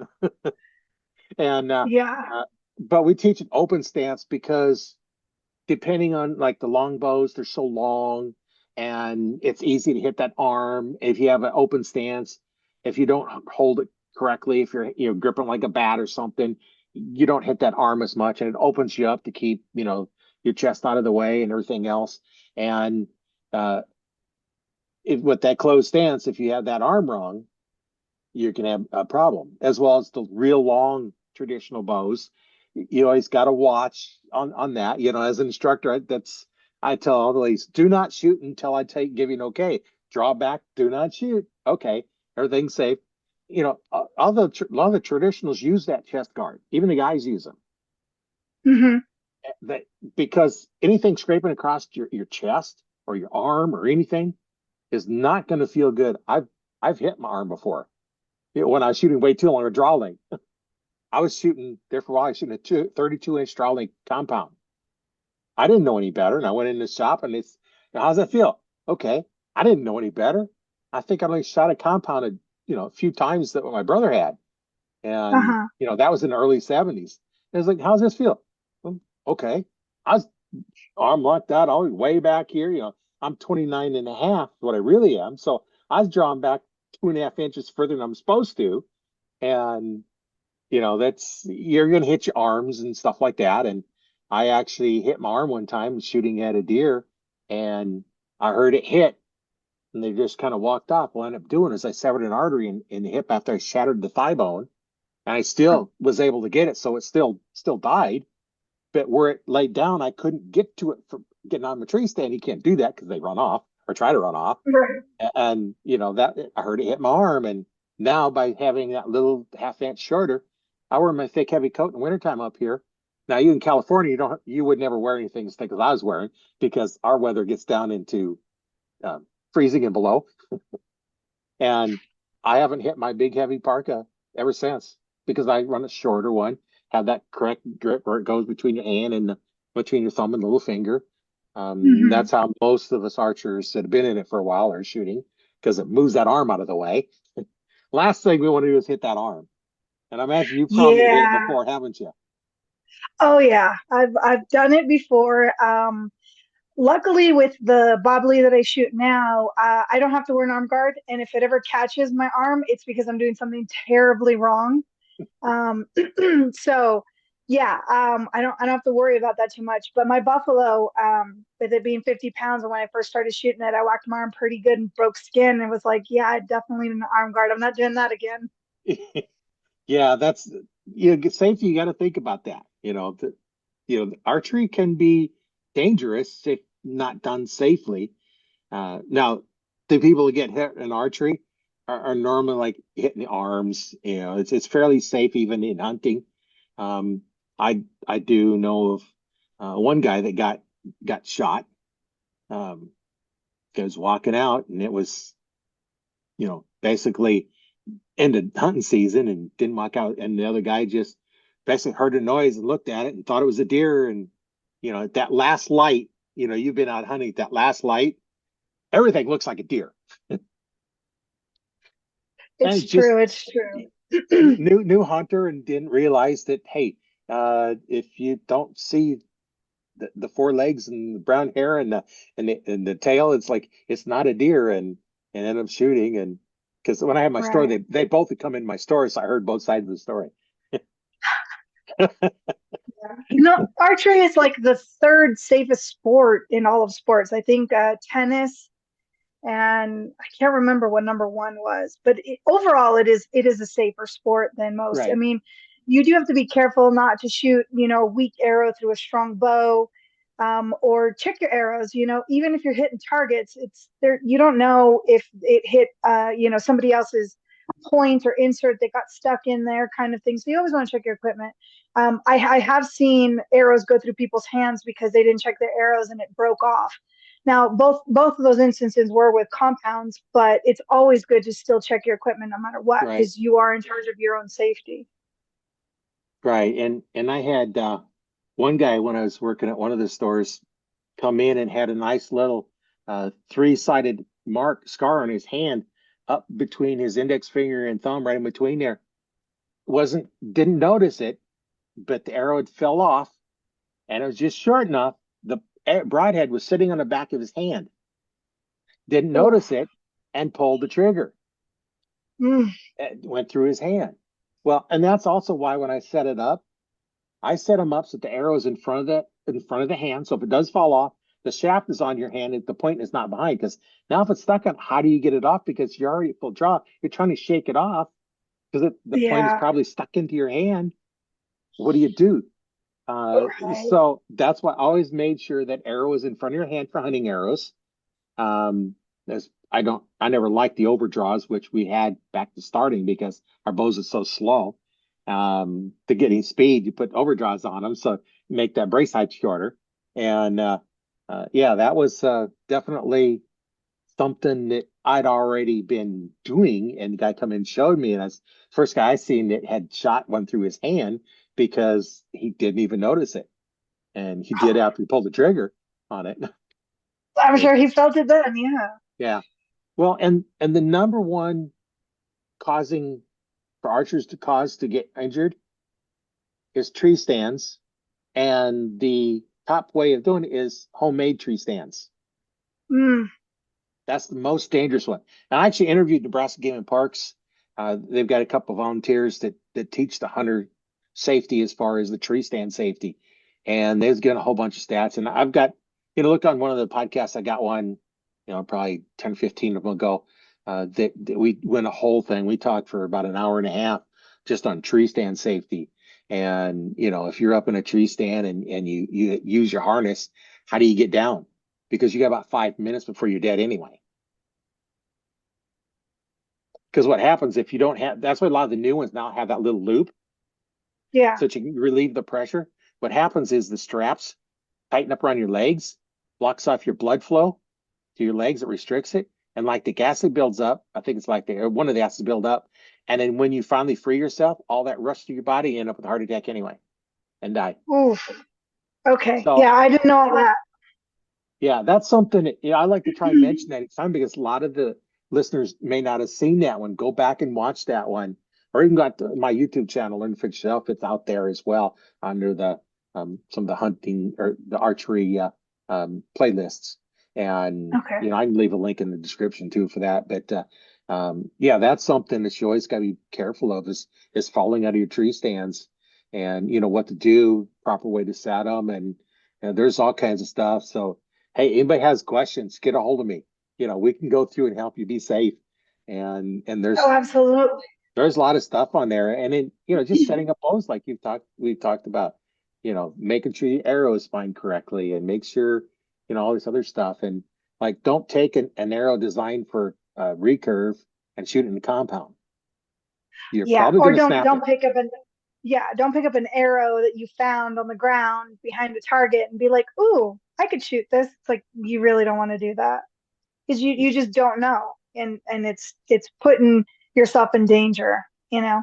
And Yeah. uh, but we teach an open stance, because depending on, like, the long bows, they're so long, and it's easy to hit that arm if you have an open stance. If you don't hold it correctly, if you're gripping like a bat or something, you don't hit that arm as much, and it opens you up to keep your chest out of the way and everything else. And uh, with that closed stance, if you have that arm wrong, you can have a problem. As well as the real long traditional bows, you always got to watch on that. As an instructor, I tell all the ladies, do not shoot until I give you an okay. Draw back, do not shoot. Okay, everything's safe. All a lot of the traditionals use that chest guard. Even the guys use them. Hmm. That Because anything scraping across your chest or your arm or anything is not going to feel good. I've hit my arm before. When I was shooting way too long, a draw length. I was shooting there for a while. I was shooting a 32-inch draw length compound. I didn't know any better. And I went in the shop and it's, how's that feel? Okay. I didn't know any better. I think I only shot a compounded, a few times that what my brother had. And, Uh-huh. that was in the early 70s. And it's like, how's this feel? Okay. I was arm locked out, all way back here. I'm 29 and a half, what I really am. So I was drawn back 2.5 inches further than I'm supposed to. And that's you're gonna hit your arms and stuff like that. And I actually hit my arm one time shooting at a deer, and I heard it hit, and they just kind of walked off. What I ended up doing is I severed an artery in the hip after I shattered the thigh bone, and I Oh, still was able to get it, so it still died. But where it laid down, I couldn't get to it from getting on the tree stand. You can't do that because they run off or try to run off. right. And that I heard it hit my arm, and now by having that little half inch shorter, I wear my thick heavy coat in the wintertime up here. Now you in California, you would never wear anything as thick as I was wearing because our weather gets down into freezing and below, and I haven't hit my big heavy parka ever since because I run a shorter one, have that correct grip where it goes between your hand and between your thumb and little finger. Hmm. That's how most of us archers that have been in it for a while are shooting because it moves that arm out of the way. Last thing we want to do is hit that arm. And I imagine you probably hit it Yeah. before, haven't you? Oh yeah. I've done it before. Luckily with the bobbly that I shoot now, I don't have to wear an arm guard. And if it ever catches my arm, it's because I'm doing something terribly wrong. Um, so yeah, I don't have to worry about that too much. But my buffalo, with it being 50 pounds, and when I first started shooting it, I whacked my arm pretty good and broke skin. And was like, yeah, I definitely need an arm guard. I'm not doing that again. Yeah, that's safety. You got to think about that. Archery can be dangerous if not done safely. Now, the people who get hit in archery are normally like hitting the arms. It's fairly safe even in hunting. Um, I do know of one guy that got shot. Um, he was walking out, and it was basically ended hunting season and didn't walk out. And the other guy just basically heard a noise and looked at it and thought it was a deer. And at that last light, you've been out hunting at that last light, everything looks like a deer. And It's just true. It's true. new hunter and didn't realize that, hey, if you don't see the four legs and the brown hair and the tail, it's like it's not a deer. And end up shooting. And because when I had my store, Right. they both had come in my store, so I heard both sides of the story. Yeah. Archery is like the third safest sport in all of sports. I think tennis, and I can't remember what number one was, but overall, it is a safer sport than most. I Right, mean, you do have to be careful not to shoot, a weak arrow through a strong bow, or check your arrows. Even if you're hitting targets, it's there. You don't know if it hit, somebody else's point or insert that got stuck in there, kind of thing. So you always want to check your equipment. I have seen arrows go through people's hands because they didn't check their arrows and it broke off. Now, both of those instances were with compounds, but it's always good to still check your equipment no matter what, right, because you are in charge of your own safety. right. And I had one guy when I was working at one of the stores come in and had a nice little three-sided mark scar on his hand up between his index finger and thumb, right in between there. Wasn't Didn't notice it, but the arrow had fell off, and it was just short enough. The broadhead was sitting on the back of his hand. Didn't Oh, notice it, and pulled the trigger. mm, It went through his hand. Well, and that's also why when I set it up, I set them up so the arrow is in front of the hand. So if it does fall off, the shaft is on your hand and the point is not behind. Because now if it's stuck on, how do you get it off? Because you're already full draw. You're trying to shake it off because the point is yeah, probably stuck into your hand. What do you do? right. So that's why I always made sure that arrow is in front of your hand for hunting arrows. There's I never liked the overdraws, which we had back to starting because our bows are so slow. To getting speed, you put overdraws on them, so make that brace height shorter. And yeah, that was definitely something that I'd already been doing. And the guy come in and showed me, and that's the first guy I seen that had shot one through his hand because he didn't even notice it. and he did after he pulled the trigger on it. I'm But sure he felt it then. Yeah. yeah, well, and the number one causing for archers to cause to get injured is tree stands, and the top way of doing it is homemade tree stands. Mm, That's the most dangerous one. And I actually interviewed Nebraska Game and Parks. They've got a couple of volunteers that teach the hunter safety as far as the tree stand safety, and they've given a whole bunch of stats. And I've got, looked on one of the podcasts. I got one, probably 10, 15 of them ago. That we went a whole thing. We talked for about an hour and a half just on tree stand safety. And if you're up in a tree stand and you use your harness, how do you get down? Because you got about 5 minutes before you're dead anyway. Because what happens if you don't have, that's why a lot of the new ones now have that little loop yeah. so that you can relieve the pressure. What happens is the straps tighten up around your legs, blocks off your blood flow to your legs, it restricts it. And like the acid builds up, I think it's like one of the acids build up. And then when you finally free yourself, all that rushes through your body, you end up with a heart attack anyway and die. Oof. Okay. So Yeah, I didn't know all that. yeah, that's something that, I like to try and mention that each time because a lot of the listeners may not have seen that one. Go back and watch that one, or even got my YouTube channel, Learn for Yourself. It's out there as well under the some of the hunting or the archery playlists. And Okay. I can leave a link in the description too for that. But yeah, that's something that you always got to be careful of is falling out of your tree stands, and what to do, proper way to set them, and there's all kinds of stuff. So hey, anybody has questions, get a hold of me. We can go through and help you be safe. And Oh, absolutely. there's a lot of stuff on there. And then, just setting up bows like we've talked about, making sure your arrow is spined correctly and make sure, all this other stuff. And like, don't take an arrow designed for recurve and shoot it in the compound. You're Yeah. probably Or going to don't snap it. don't pick up an yeah, don't pick up an arrow that you found on the ground behind a target and be like, "Ooh, I could shoot this." It's like you really don't want to do that because you just don't know, and it's putting yourself in danger, you know.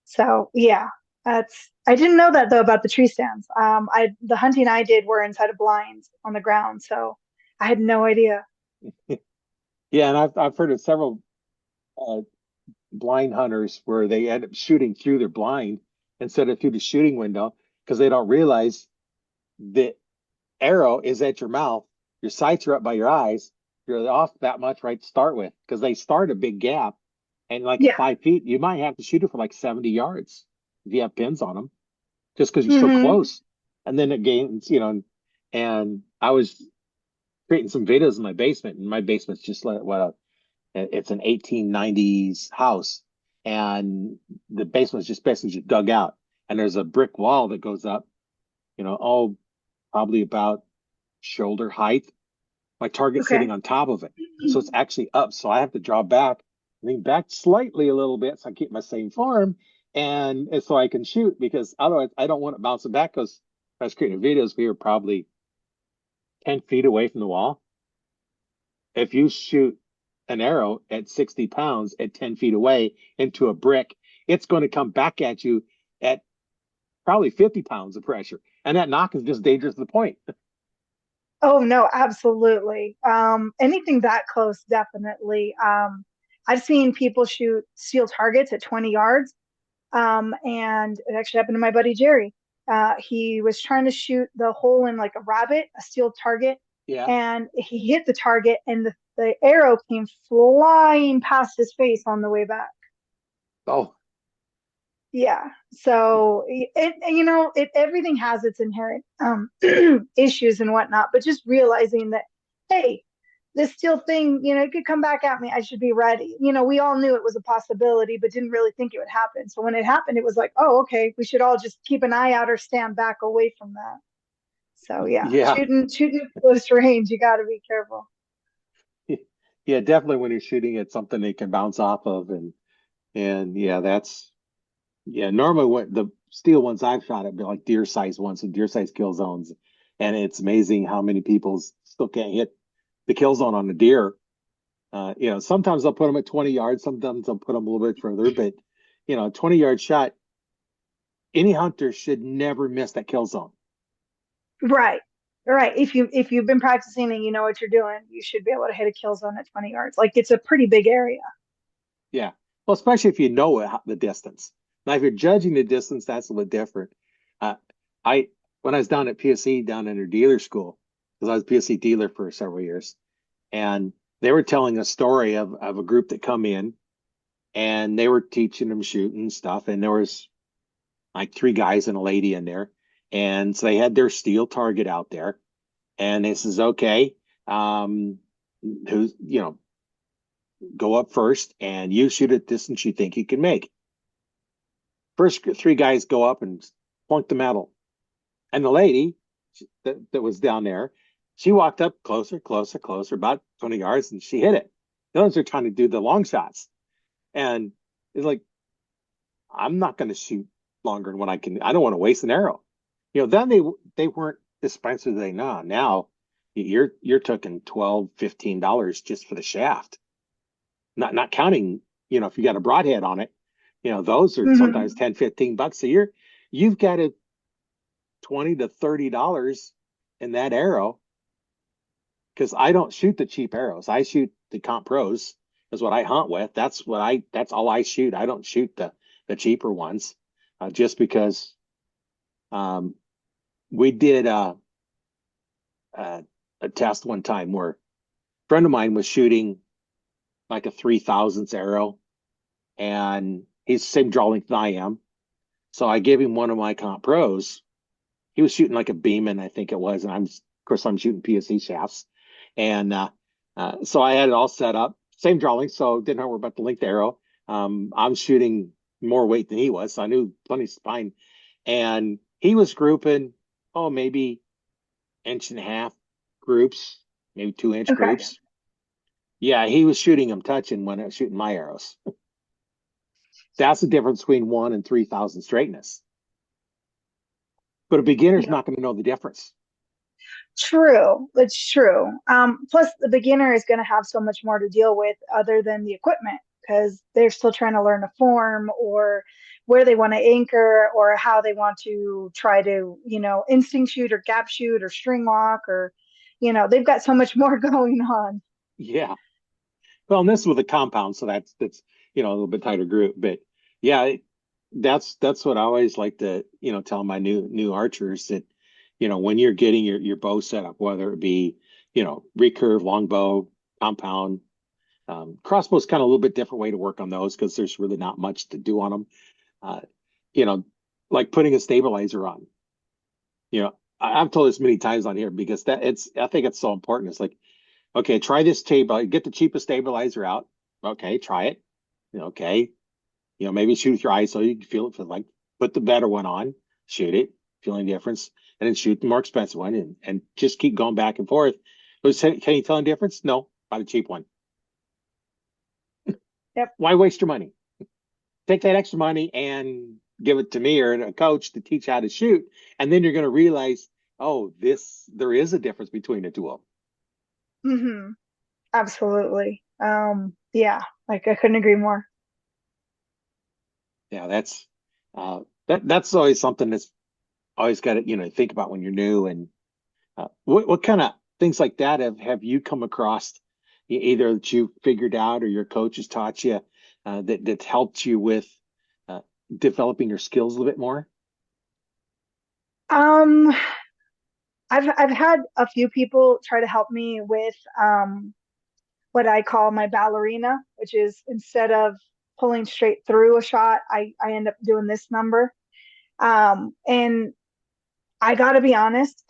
So yeah, that's I didn't know that though about the tree stands. I the hunting I did were inside of blinds on the ground, so I had no idea. Yeah, and I've heard of several uh, blind hunters where they end up shooting through their blind instead of through the shooting window because they don't realize the arrow is at your mouth, your sights are up by your eyes, you're off that much right to start with because they start a big gap, and like at Yeah. 5 feet, you might have to shoot it for like 70 yards if you have pins on them, just because you're so Hmm. close. And then it gains, and I was creating some videos in my basement, and my basement's just like what it's an 1890s house, and the basement's just basically just dug out, and there's a brick wall that goes up, all probably about shoulder height. My target's Okay. sitting on top of it, so it's actually up. So I have to draw back, lean back slightly a little bit, so I keep my same form, and so I can shoot because otherwise I don't want it bouncing back. Because I was creating videos, we were probably 10 feet away from the wall. If you shoot an arrow at 60 pounds at 10 feet away into a brick, it's going to come back at you at probably 50 pounds of pressure. And that knock is just dangerous to the point. Oh no, absolutely. Anything that close, definitely. I've seen people shoot steel targets at 20 yards. And it actually happened to my buddy Jerry. He was trying to shoot the hole in like a rabbit, a steel target, Yeah. and he hit the target, and the arrow came flying past his face on the way back. Oh, Yeah. So everything has its inherent issues and whatnot, but just realizing that, hey, this steel thing, it could come back at me. I should be ready. We all knew it was a possibility, but didn't really think it would happen. So when it happened, it was like, oh, okay, we should all just keep an eye out or stand back away from that. So yeah, yeah. shooting at close range, you got to be careful. Yeah, definitely when you're shooting at something they can bounce off of, and yeah, normally what the steel ones I've shot at be like deer size ones, so deer size kill zones. And it's amazing how many people still can't hit the kill zone on the deer. Sometimes they'll put them at 20 yards, sometimes they'll put them a little bit further, but 20-yard shot, any hunter should never miss that kill zone. Right. Right. If you've been practicing and you know what you're doing, you should be able to hit a kill zone at 20 yards. Like it's a pretty big area. Yeah. Well, especially if you know the distance. Now, if you're judging the distance, that's a little different. Uh, I when I was down at PSC down in their dealer school, because I was a PSC dealer for several years, and they were telling a story of a group that come in and they were teaching them shooting stuff, and there was like three guys and a lady in there, and so they had their steel target out there, and this is okay. Um, who's go up first, and you shoot at distance you think you can make. First three guys go up and plunk the metal. And the lady that was down there, she walked up closer, closer, closer, about 20 yards, and she hit it. The others are trying to do the long shots. And it's like, I'm not going to shoot longer than what I can. I don't want to waste an arrow. Then they weren't expensive they now. Now you're talking $12, $15 just for the shaft. Not counting, if you got a broadhead on it, those are sometimes Hmm. 10, $15 a year. You've got to 20 to $30 in that arrow, because I don't shoot the cheap arrows. I shoot the comp pros is what I hunt with. That's all I shoot. I don't shoot the cheaper ones, just because um, we did a, a test one time where a friend of mine was shooting like a 3,000th arrow, and he's the same draw length than I am. So I gave him one of my comp pros. He was shooting like a Beeman, I think it was, and of course I'm shooting PSC shafts, and so I had it all set up, same draw length, so didn't have to worry about the length arrow. I'm shooting more weight than he was, so I knew plenty of spine, and he was grouping, oh, maybe inch and a half groups, maybe 2 inch Okay. groups. Yeah, he was shooting them touching when I was shooting my arrows. That's the difference between 1 and 3,000 straightness. But a beginner's Yeah. not going to know the difference. True. It's true. Plus, the beginner is going to have so much more to deal with other than the equipment because they're still trying to learn a form or where they want to anchor or how they want to try to, instinct shoot or gap shoot or string walk or, they've got so much more going on. Yeah. Well, and this is with a compound, so that's a little bit tighter group. But yeah, that's what I always like to tell my new archers that when you're getting your bow set up, whether it be recurve, longbow, compound, crossbow's kind of a little bit different way to work on those because there's really not much to do on them. Uh, you know, like putting a stabilizer on. I've told this many times on here because I think it's so important. It's like, okay, try this table. Get the cheapest stabilizer out. Okay, try it. Okay, maybe shoot with your eyes so you can feel it. Like, put the better one on, shoot it, feel any difference, and then shoot the more expensive one, and just keep going back and forth. Can you tell a difference? No, buy the cheap one. Yep. Why waste your money? Take that extra money and give it to me or a coach to teach how to shoot, and then you're going to realize, oh, there is a difference between the two of them. Hmm. Absolutely. Yeah, like I couldn't agree more. Yeah, that's always something that's always got to think about when you're new. And what kind of things like that have you come across, either that you figured out or your coaches taught you, that helped you with uh, developing your skills a little bit more? Um, I've had a few people try to help me with what I call my ballerina, which is instead of pulling straight through a shot, I end up doing this number. And I got to be honest,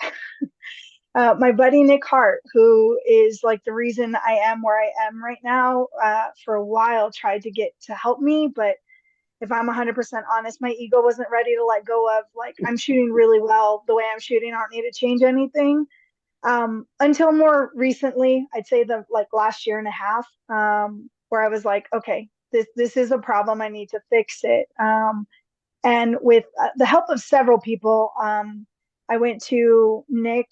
my buddy Nick Hart, who is like the reason I am where I am right now, for a while tried to get to help me, but if I'm 100% honest, my ego wasn't ready to let go of like I'm shooting really well the way I'm shooting. I don't need to change anything. Until more recently, I'd say the like last year and a half, where I was like, okay, this is a problem. I need to fix it. And with the help of several people, I went to Nick.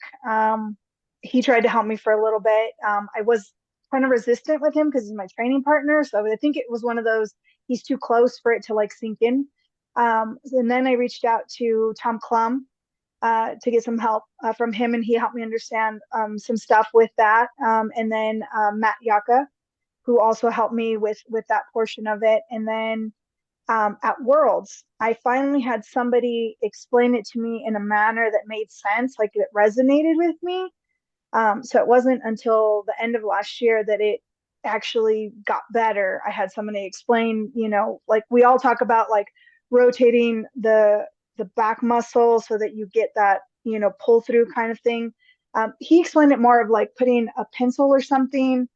He tried to help me for a little bit. I was kind of resistant with him because he's my training partner. So I think it was one of those, he's too close for it to like sink in. And then I reached out to Tom Klum, to get some help from him, and he helped me understand some stuff with that. And then Matt Yaka, who also helped me with that portion of it. And then at Worlds, I finally had somebody explain it to me in a manner that made sense, like it resonated with me. So it wasn't until the end of last year that it actually got better. I had somebody explain, like we all talk about like rotating the back muscle so that you get that, pull through kind of thing. He explained it more of like putting a pencil or something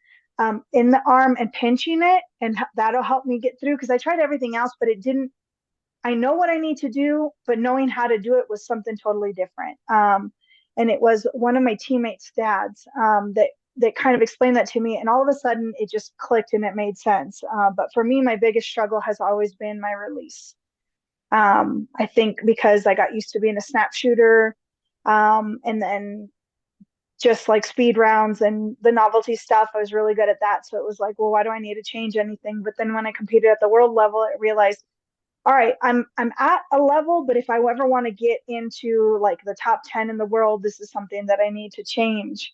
in the arm and pinching it, and that'll help me get through because I tried everything else, but it didn't. I know what I need to do, but knowing how to do it was something totally different. And it was one of my teammates' dads that kind of explained that to me, and all of a sudden it just clicked and it made sense. But for me, my biggest struggle has always been my release. I think because I got used to being a snap shooter, and then just like speed rounds and the novelty stuff, I was really good at that. So it was like, well, why do I need to change anything? But then when I competed at the world level, I realized, all right, I'm at a level, but if I ever want to get into like the top 10 in the world, this is something that I need to change.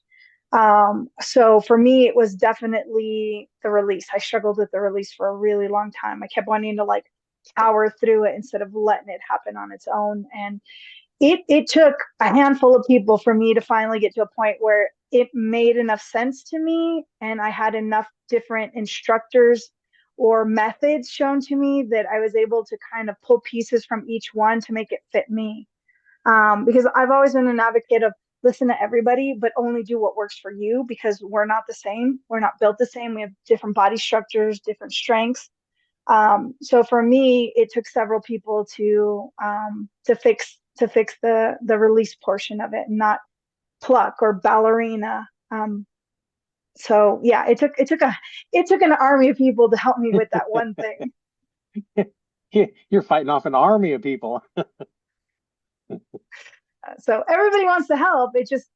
So for me, it was definitely the release. I struggled with the release for a really long time. I kept wanting to like power through it instead of letting it happen on its own. And it took a handful of people for me to finally get to a point where it made enough sense to me and I had enough different instructors or methods shown to me that I was able to kind of pull pieces from each one to make it fit me. Because I've always been an advocate of listen to everybody, but only do what works for you because we're not the same. We're not built the same. We have different body structures, different strengths. So for me, it took several people to fix the release portion of it, and not pluck or ballerina. So yeah, it took an army of people to help me with that one thing. You're fighting off an army of people. So everybody wants to help. It just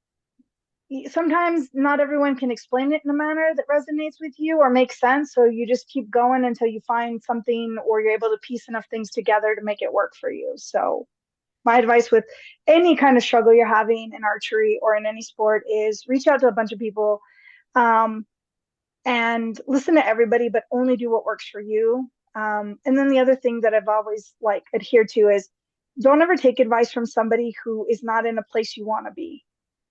sometimes not everyone can explain it in a manner that resonates with you or makes sense. So you just keep going until you find something or you're able to piece enough things together to make it work for you. So my advice with any kind of struggle you're having in archery or in any sport is reach out to a bunch of people, um, and listen to everybody, but only do what works for you. And then the other thing that I've always like adhered to is don't ever take advice from somebody who is not in a place you want to be,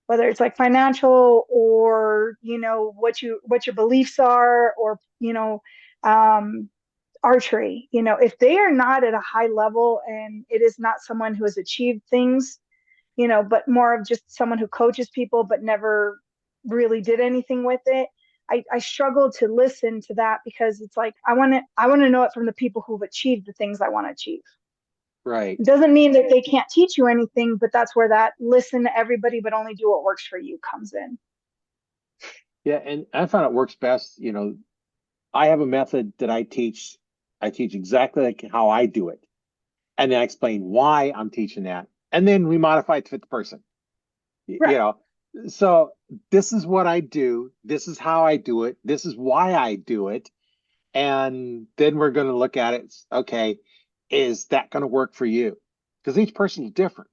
whether it's like financial or what your beliefs are, or um, archery. If they are not at a high level and it is not someone who has achieved things, but more of just someone who coaches people but never really did anything with it. I struggle to listen to that because it's like I want to know it from the people who've achieved the things I want to achieve. It Right. doesn't mean that they can't teach you anything, but that's where that listen to everybody but only do what works for you comes in. Yeah, and I found it works best. I have a method that I teach. I teach exactly like how I do it, and then I explain why I'm teaching that, and then we modify it to fit the person. You Right. know, so this is what I do. This is how I do it. This is why I do it, and then we're going to look at it. Okay, is that going to work for you? Because each person is different.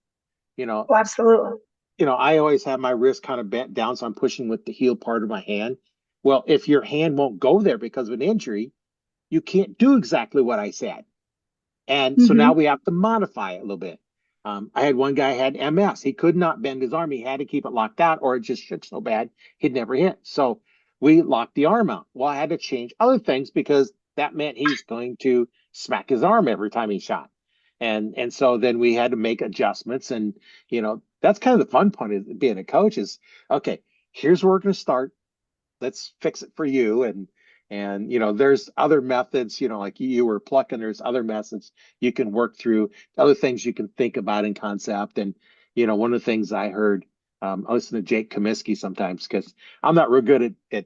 You know, Oh, absolutely. I always have my wrist kind of bent down, so I'm pushing with the heel part of my hand. Well, if your hand won't go there because of an injury, you can't do exactly what I said. And so now Mm-hmm. we have to modify it a little bit. I had one guy had MS. He could not bend his arm. He had to keep it locked out, or it just shook so bad he'd never hit. So we locked the arm out. Well, I had to change other things because that meant he's going to smack his arm every time he shot. And so then we had to make adjustments. And that's kind of the fun part of being a coach is okay, here's where we're going to start. Let's fix it for you. And there's other methods, like you were plucking, there's other methods you can work through, other things you can think about in concept. And one of the things I heard, I listen to Jake Comiskey sometimes because I'm not real good at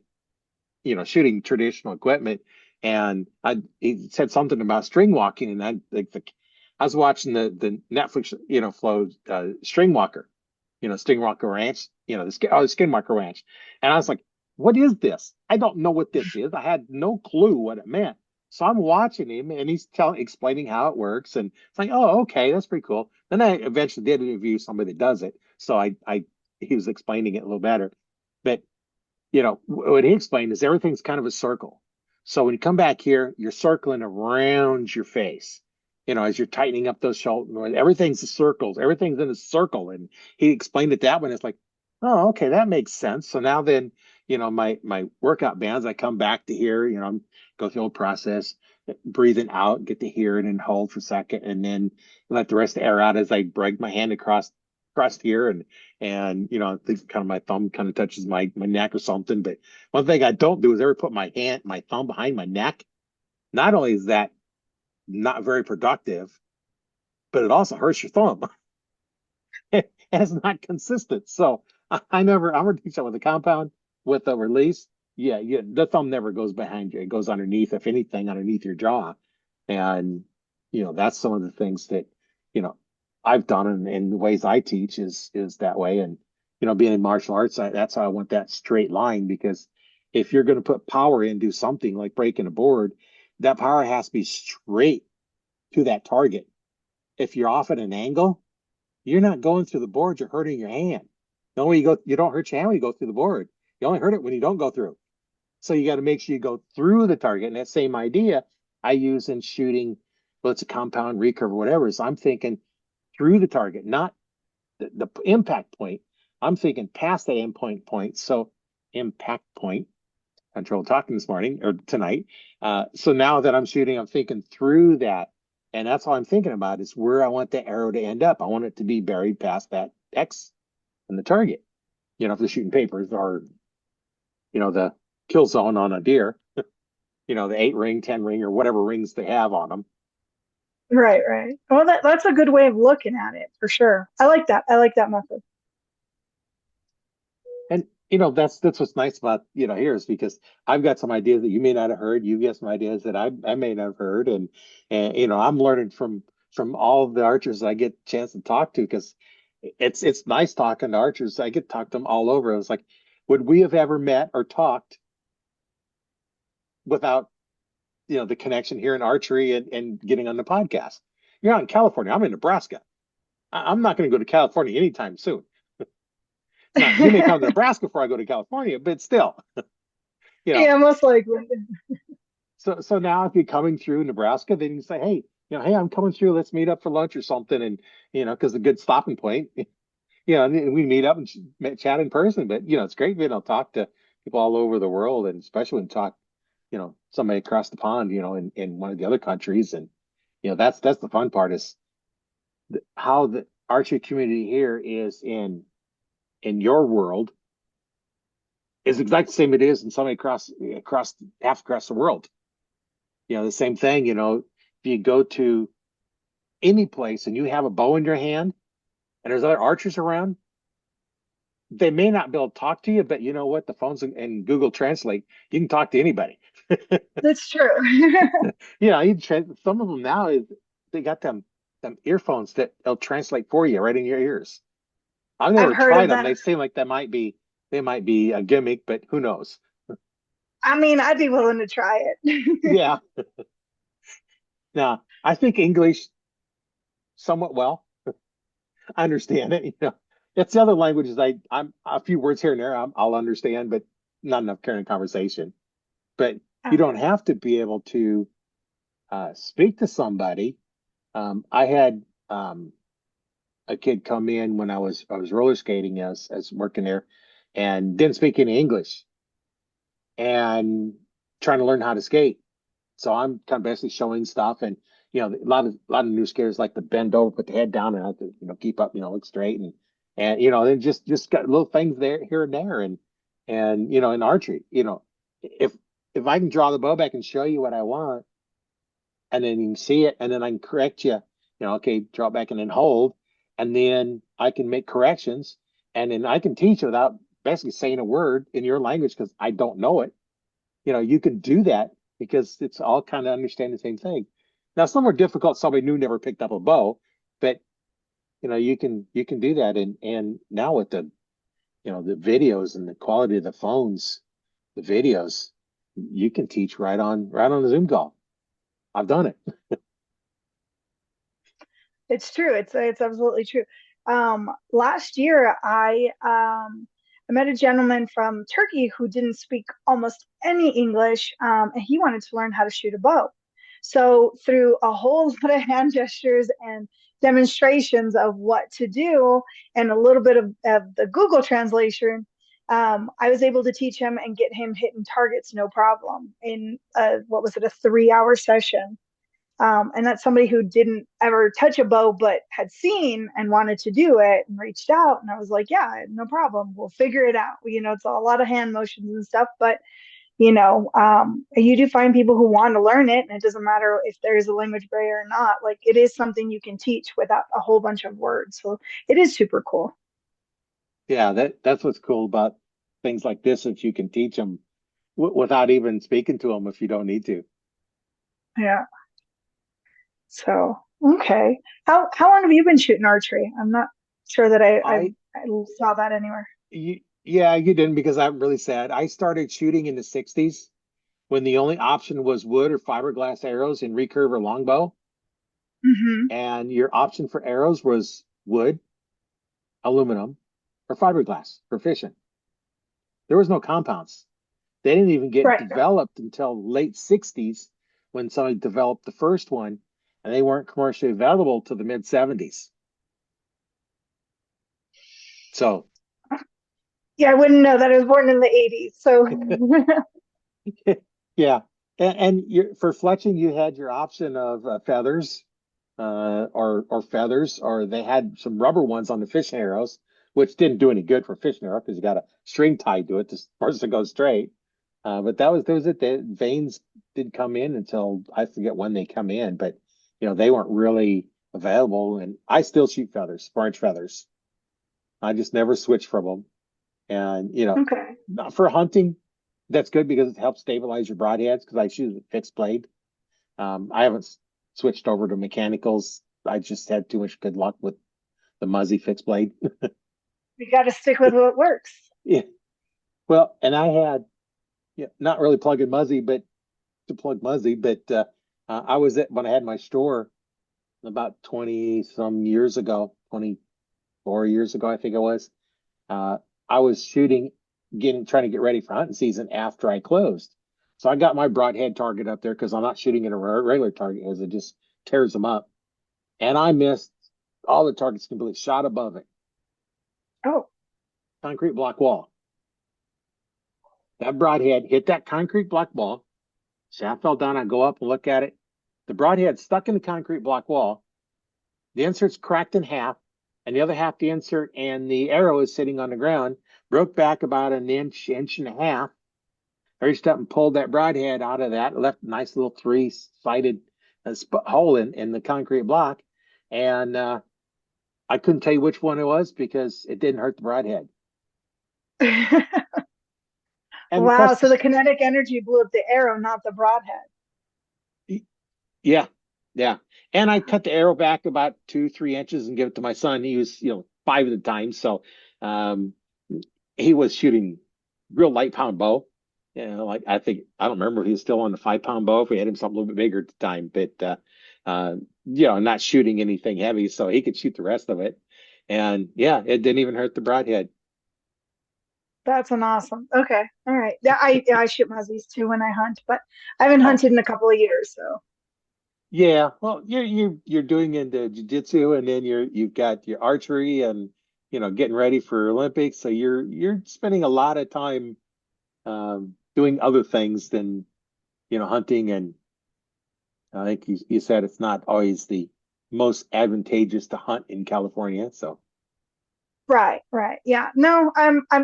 shooting traditional equipment. And he said something about string walking, and I was watching the Netflix flow string walker, Skinwalker Ranch, the Skinwalker Ranch. And I was like, what is this? I don't know what this is. I had no clue what it meant. So I'm watching him and he's explaining how it works. And it's like, oh, okay, that's pretty cool. Then I eventually did interview somebody that does it. So he was explaining it a little better. But, what he explained is everything's kind of a circle. So when you come back here, you're circling around your face. As you're tightening up those shoulders, everything's a circles, everything's in a circle. And he explained it that way. And it's like, oh, okay, that makes sense. So now then, my workout bands, I come back to here, I'm go through the whole process, breathing out, get to here and then hold for a second, and then let the rest of the air out as I drag my hand across here, and I think kind of my thumb kind of touches my neck or something. But one thing I don't do is ever put my thumb behind my neck. Not only is that not very productive, but it also hurts your thumb. And it's not consistent. So I'm gonna teach that with a compound with a release. Yeah, yeah, the thumb never goes behind you. It goes underneath, if anything, underneath your jaw. And that's some of the things that, you know, I've done and the ways I teach is that way. And being in martial arts, that's how I want that straight line, because if you're going to put power into something like breaking a board, that power has to be straight to that target. If you're off at an angle, you're not going through the board, you're hurting your hand. The only way you don't hurt your hand when you go through the board. You only hurt it when you don't go through. So you got to make sure you go through the target. And that same idea I use in shooting, well, it's a compound, recurve, or whatever. So I'm thinking through the target, not the impact point. I'm thinking past that endpoint point. So impact point. Control talking this morning or tonight. So now that I'm shooting, I'm thinking through that. And that's all I'm thinking about is where I want the arrow to end up. I want it to be buried past that X in the target. If they're shooting papers or, the kill zone on a deer, the 8 ring, 10 ring, or whatever rings they have on them. Right, right. Well, that's a good way of looking at it for sure. I like that. I like that method. And that's what's nice about here is because I've got some ideas that you may not have heard. You've got some ideas that I may not have heard, and I'm learning from all of the archers I get a chance to talk to, because it's nice talking to archers. I get to talk to them all over. It was like, would we have ever met or talked without the connection here in archery and getting on the podcast? You're out in California. I'm in Nebraska. I'm not going to go to California anytime soon. Now, you may come to Nebraska before I go to California, but still, you know. Yeah, most likely. So now if you're coming through Nebraska, then you say, hey, hey, I'm coming through. Let's meet up for lunch or something, and because a good stopping point, and we meet up and chat in person. But it's great being able to talk to people all over the world, and especially when talk, somebody across the pond, in one of the other countries, and that's the fun part is how the archery community here is in your world is exactly the same it is in somebody across the world. The same thing, if you go to any place and you have a bow in your hand and there's other archers around, they may not be able to talk to you, but you know what? The phones and Google Translate, you can talk to anybody. That's true. Some of them now they got them earphones that they'll translate for you right in your ears. I've I've never heard tried of them. that. They seem like they might be a gimmick, but who knows? I mean, I'd be willing to try it. Yeah. Now, I think English somewhat well. I understand it. It's the other languages I'm a few words here and there I'll understand, but not enough carrying conversation. But you don't Okay. have to be able to speak to somebody. I had a kid come in when I was roller skating as working there, and didn't speak any English, and trying to learn how to skate. So I'm kind of basically showing stuff, and a lot of new skaters like to bend over, put the head down, and have to keep up, look straight, and then just got little things there here and there, and in archery, if I can draw the bow back and show you what I want, and then you can see it, and then I can correct you, okay, draw it back and then hold, and then I can make corrections, and then I can teach without basically saying a word in your language because I don't know it. You can do that because it's all kind of understand the same thing. Now, some are difficult. Somebody new never picked up a bow, but you can do that. And now with the videos and the quality of the phones, the videos, you can teach right on the Zoom call. I've done it. It's true. It's absolutely true. Last year, I met a gentleman from Turkey who didn't speak almost any English, and he wanted to learn how to shoot a bow. So through a whole lot of hand gestures and demonstrations of what to do, and a little bit of the Google translation, I was able to teach him and get him hitting targets no problem in what was it, a 3 hour session. And that's somebody who didn't ever touch a bow but had seen and wanted to do it and reached out. And I was like, yeah, no problem. We'll figure it out. It's a lot of hand motions and stuff, but you do find people who want to learn it, and it doesn't matter if there's a language barrier or not. Like, it is something you can teach without a whole bunch of words. So it is super cool. Yeah, that's what's cool about things like this, if you can teach them without even speaking to them if you don't need to. Yeah. So, okay. How long have you been shooting archery? I'm not sure that I I saw that anywhere. Yeah, you didn't, because I'm really sad. I started shooting in the 60s when the only option was wood or fiberglass arrows in recurve or longbow. Hmm. And your option for arrows was wood, aluminum, or fiberglass for fishing. There was no compounds. They didn't even get Right. developed until late 60s when somebody developed the first one, and they weren't commercially available till the mid 70s. So, Yeah, I wouldn't know that. I was born in the 80s. So, yeah. And for fletching, you had your option of feathers, or feathers, or they had some rubber ones on the fishing arrows, which didn't do any good for fishing arrow because you got a string tied to it to force it to go straight. But that was it. The veins did come in until I forget when they come in, but they weren't really available. And I still shoot feathers, orange feathers. I just never switch from them. And okay. not for hunting, that's good because it helps stabilize your broadheads because I shoot a fixed blade. I haven't switched over to mechanicals. I just had too much good luck with the Muzzy fixed blade. You got to stick with what works. Yeah. Well, and I had, not really plugging Muzzy, but to plug Muzzy, but I was at when I had my store about 20 some years ago, 24 years ago, I think it was. Uh, I was shooting, trying to get ready for hunting season after I closed. So I got my broadhead target up there because I'm not shooting at a regular target as it just tears them up. And I missed all the targets completely, shot above it. Oh. Concrete block wall. That broadhead hit that concrete block wall. Shaft fell down. I go up and look at it. The broadhead stuck in the concrete block wall. The insert's cracked in half, and the other half, the insert and the arrow is sitting on the ground. Broke back about an inch, inch and a half. I reached up and pulled that broadhead out of that. Left a nice little three-sided hole in the concrete block, and I couldn't tell you which one it was because it didn't hurt the broadhead. And Wow. plus, So the kinetic energy blew up the arrow, not the broadhead. yeah, yeah. And I cut the arrow back about 2, 3 inches and give it to my son. He was, 5 at the time, so um, he was shooting real light pound bow. Like I don't remember if he was still on the 5 pound bow, if we had him something a little bit bigger at the time, but not shooting anything heavy, so he could shoot the rest of it. And yeah, it didn't even hurt the broadhead. That's an awesome. Okay. All right. Yeah, I shoot muzzies too when I hunt, but I haven't Oh, hunted in a couple of years, so yeah. Well, you're doing into jiu-jitsu, and then you've got your archery and getting ready for Olympics. So you're spending a lot of time doing other things than hunting. And I think you said it's not always the most advantageous to hunt in California. So right, right. Yeah. No,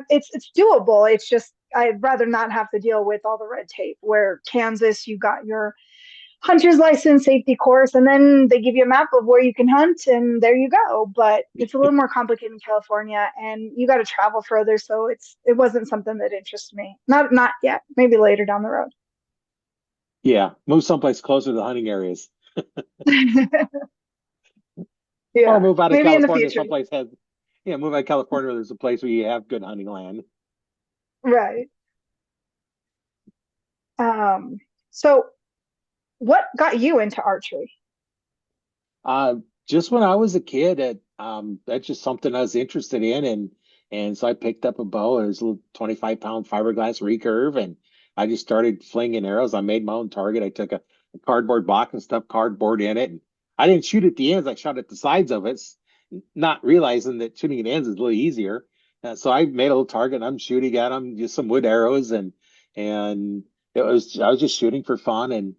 it's doable. It's just I'd rather not have to deal with all the red tape. Where Kansas, you got your hunter's license, safety course, and then they give you a map of where you can hunt, and there you go. But it's a little more complicated in California, and you got to travel further. So it wasn't something that interests me. Not yet. Maybe later down the road. yeah, move someplace closer to the hunting areas, or Yeah, move out of maybe in the California. future. Someplace has, move out of California where there's a place where you have good hunting land. Right. Um, so What got you into archery? Uh, just when I was a kid, that's just something I was interested in, and so I picked up a bow. It was a little 25-pound fiberglass recurve, and I just started flinging arrows. I made my own target. I took a cardboard box and stuffed cardboard in it, and I didn't shoot at the ends. I shot at the sides of it, not realizing that shooting at ends is a little easier. So I made a little target. And I'm shooting at them, just some wood arrows, and I was just shooting for fun. And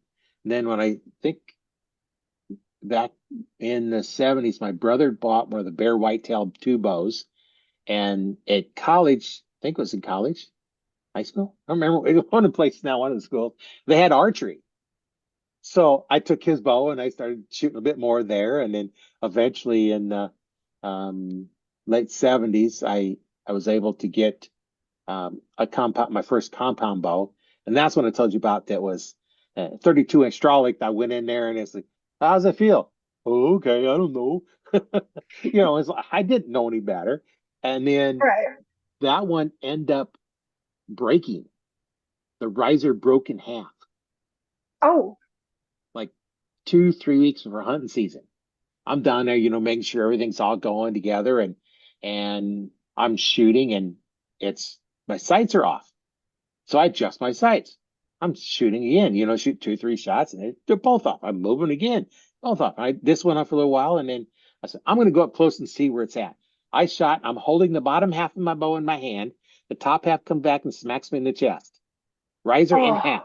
then when I think back in the 70s, my brother bought one of the bare whitetail two bows. And at college, I think it was in college, high school. I don't remember. It was one of the places now, one of the schools, they had archery. So I took his bow and I started shooting a bit more there. And then eventually in the um, late 70s, I was able to get my first compound bow. And that's when I told you about that was 32-inch straw length. I went in there and it's like, how's it feel? Oh, okay, I don't know. It's like, I didn't know any better. And then Right. that one ended up breaking. The riser broke in half, Oh, like 2, 3 weeks before hunting season. I'm down there, making sure everything's all going together and I'm shooting and it's my sights are off. So I adjust my sights. I'm shooting again, shoot 2, 3 shots, and they're both off. I'm moving again, both off. This went off for a little while, and then I said, I'm going to go up close and see where it's at. I shot. I'm holding the bottom half of my bow in my hand. The top half comes back and smacks me in the chest. Riser in oh, half.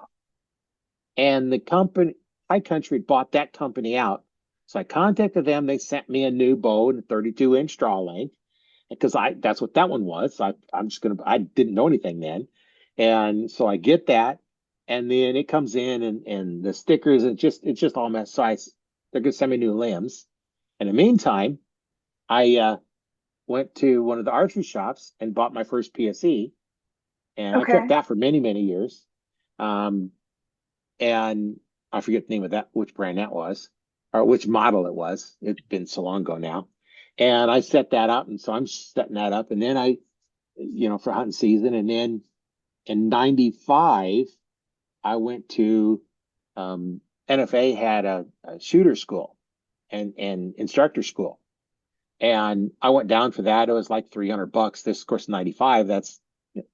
And the company, High Country, bought that company out. So I contacted them. They sent me a new bow and a 32-inch straw length because that's what that one was. I didn't know anything then. And so I get that. And then it comes in and the stickers, it's just all messed. They're gonna send me new limbs. In the meantime, I went to one of the archery shops and bought my first PSE, and I kept okay. that for many, many years. Um, and I forget the name of that, which brand that was, or which model it was. It's been so long ago now. And I set that up, and so I'm setting that up, and then for hunting season, and then in '95, I went to NFA had a shooter school and instructor school, and I went down for that. It was like $300. This, of course, '95. That's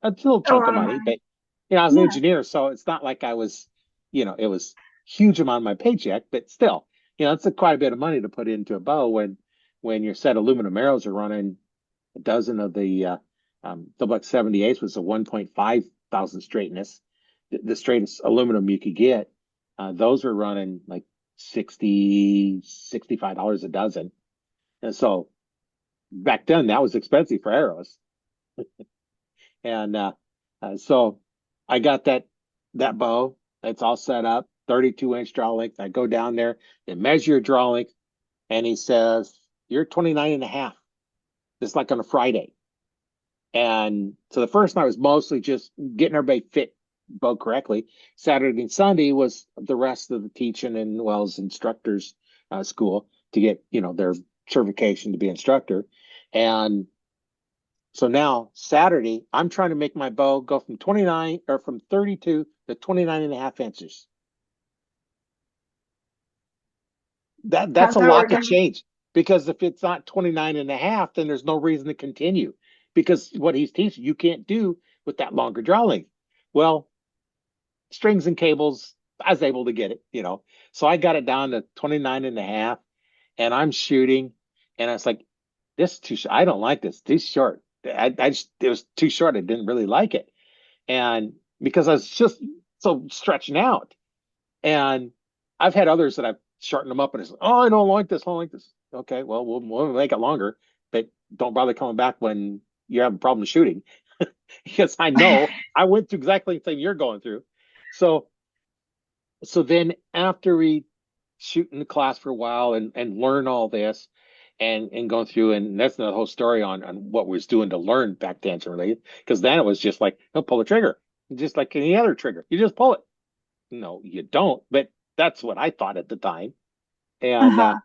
a little A chunk of lot of money, money. but I was an Yeah. engineer, so it's not like I was, it was huge amount of my paycheck, but still, it's quite a bit of money to put into a bow when your set aluminum arrows are running a dozen of the double X 78s was a 1.5 thousand straightness, the straightest aluminum you could get. Those were running like 65 dollars a dozen. And so back then that was expensive for arrows. And so I got that bow. It's all set up, 32-inch draw length. I go down there and measure your draw length, and he says, you're 29 and a half. It's like on a Friday. And so the first night was mostly just getting everybody fit bow correctly. Saturday and Sunday was the rest of the teaching and well as instructors school to get, their certification to be instructor. And so now Saturday, I'm trying to make my bow go from 29 or from 32 to 29 and a half inches. That's How's a that lot to working? change because if it's not 29 and a half, then there's no reason to continue because what he's teaching you can't do with that longer draw length. Well, strings and cables, I was able to get it. So I got it down to 29 and a half and I'm shooting and I was like, this is too short. I don't like this. Too short. It was too short. I didn't really like it. And because I was just so stretching out. And I've had others that I've shortened them up and it's, oh, I don't like this. I don't like this. Okay, well, we'll make it longer, but don't bother coming back when you have a problem shooting because I know I went through exactly the thing you're going through. So, so then after we shoot in the class for a while and learn all this and going through, and that's the whole story on what we was doing to learn back tangent related, because then it was just like, oh, pull the trigger, just like any other trigger. You just pull it. No, you don't. But that's what I thought at the time. And Uh-huh.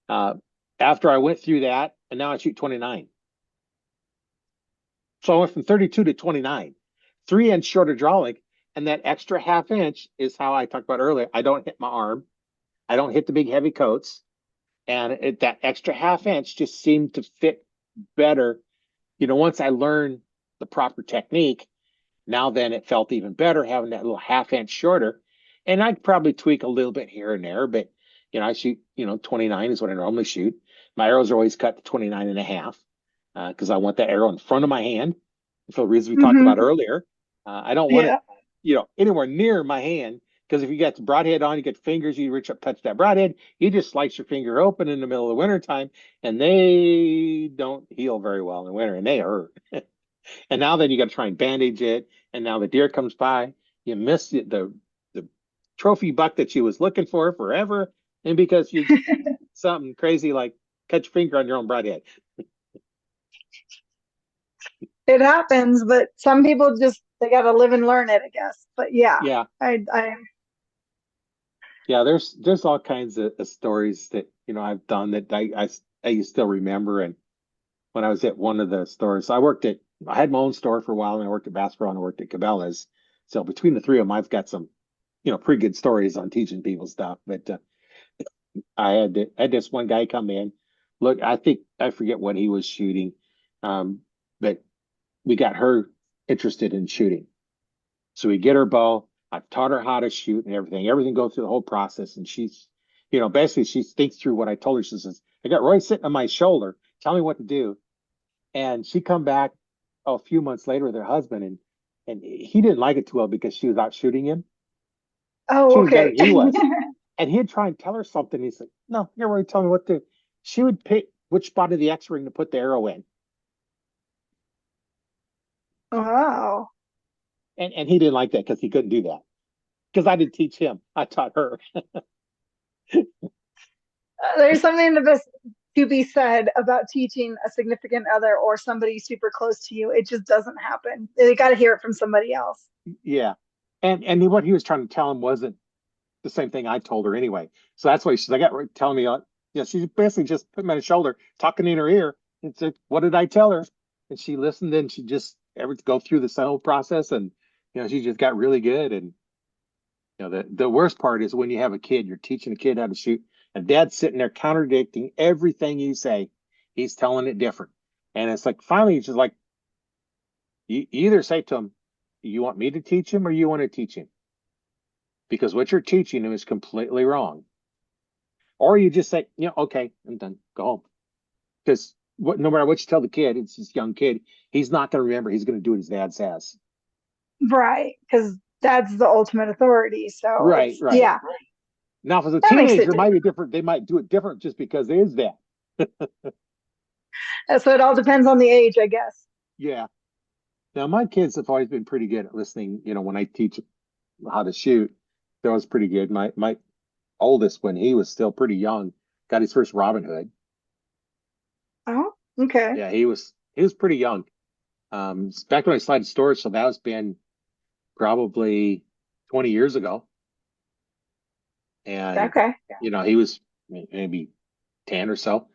uh, after I went through that, and now I shoot 29. So I went from 32 to 29, 3 inch shorter draw length. And that extra half inch is how I talked about earlier. I don't hit my arm. I don't hit the big heavy coats, and that extra half inch just seemed to fit better. Once I learned the proper technique, now then it felt even better having that little half inch shorter. And I'd probably tweak a little bit here and there, but I shoot, 29 is what I normally shoot. My arrows are always cut to 29 and a half because I want that arrow in front of my hand for the reasons we talked Hmm. about earlier. I don't want it, Yeah. anywhere near my hand because if you got the broadhead on, you get fingers, you reach up, touch that broadhead, you just slice your finger open in the middle of the winter time, and they don't heal very well in the winter, and they hurt. And now then you got to try and bandage it. And now the deer comes by, you miss the trophy buck that you was looking for forever, and because you something crazy like cut your finger on your own broadhead. It happens, but some people just they got to live and learn it, I guess. But yeah, Yeah, I yeah. There's all kinds of stories that I've done that I still remember. And when I was at one of the stores, I had my own store for a while, and I worked at Bass Pro and I worked at Cabela's. So between the three of them, I've got some pretty good stories on teaching people stuff. But I had this one guy come in. Look, I forget what he was shooting, but we got her interested in shooting. So we get her bow. I've taught her how to shoot and everything. Everything goes through the whole process, and she's, basically she thinks through what I told her. She says, "I got Roy sitting on my shoulder. Tell me what to do." And she come back a few months later with her husband, and he didn't like it too well because she was out shooting him, oh, shooting better okay. than he was. And he'd try and tell her something. He's like, "No, you're already telling me what to." She would pick which spot of the X ring to put the arrow in, Wow. and he didn't like that because he couldn't do that. Because I didn't teach him, I taught her. There's something to be said about teaching a significant other or somebody super close to you. It just doesn't happen. They got to hear it from somebody else. Yeah, and what he was trying to tell him wasn't the same thing I told her anyway. So that's why she's like, telling me, yeah, she basically just put me on her shoulder, talking in her ear, and said, "What did I tell her?" And she listened, and she just ever go through this whole process, and she just got really good. And the worst part is when you have a kid, you're teaching a kid how to shoot, and dad's sitting there contradicting everything you say. He's telling it different, and it's like finally, it's just like you either say to him, "You want me to teach him, or you want to teach him?" Because what you're teaching him is completely wrong. Or you just say, okay, I'm done. Go home. Because no matter what you tell the kid, it's this young kid, he's not going to remember. He's going to do what his dad says. Right. Because that's the ultimate authority. So Right, it's, right. yeah, Now, if it's a that makes it teenager, it might be different. They might do it different just because it is that. so it all depends on the age, I guess. Yeah. Now, my kids have always been pretty good at listening. When I teach how to shoot, that was pretty good. My oldest, when he was still pretty young, got his first Robin Hood. Oh, okay. Yeah, he was pretty young. Back when I started stores, so that was been probably 20 years ago. And, Okay. he was maybe 10 or so.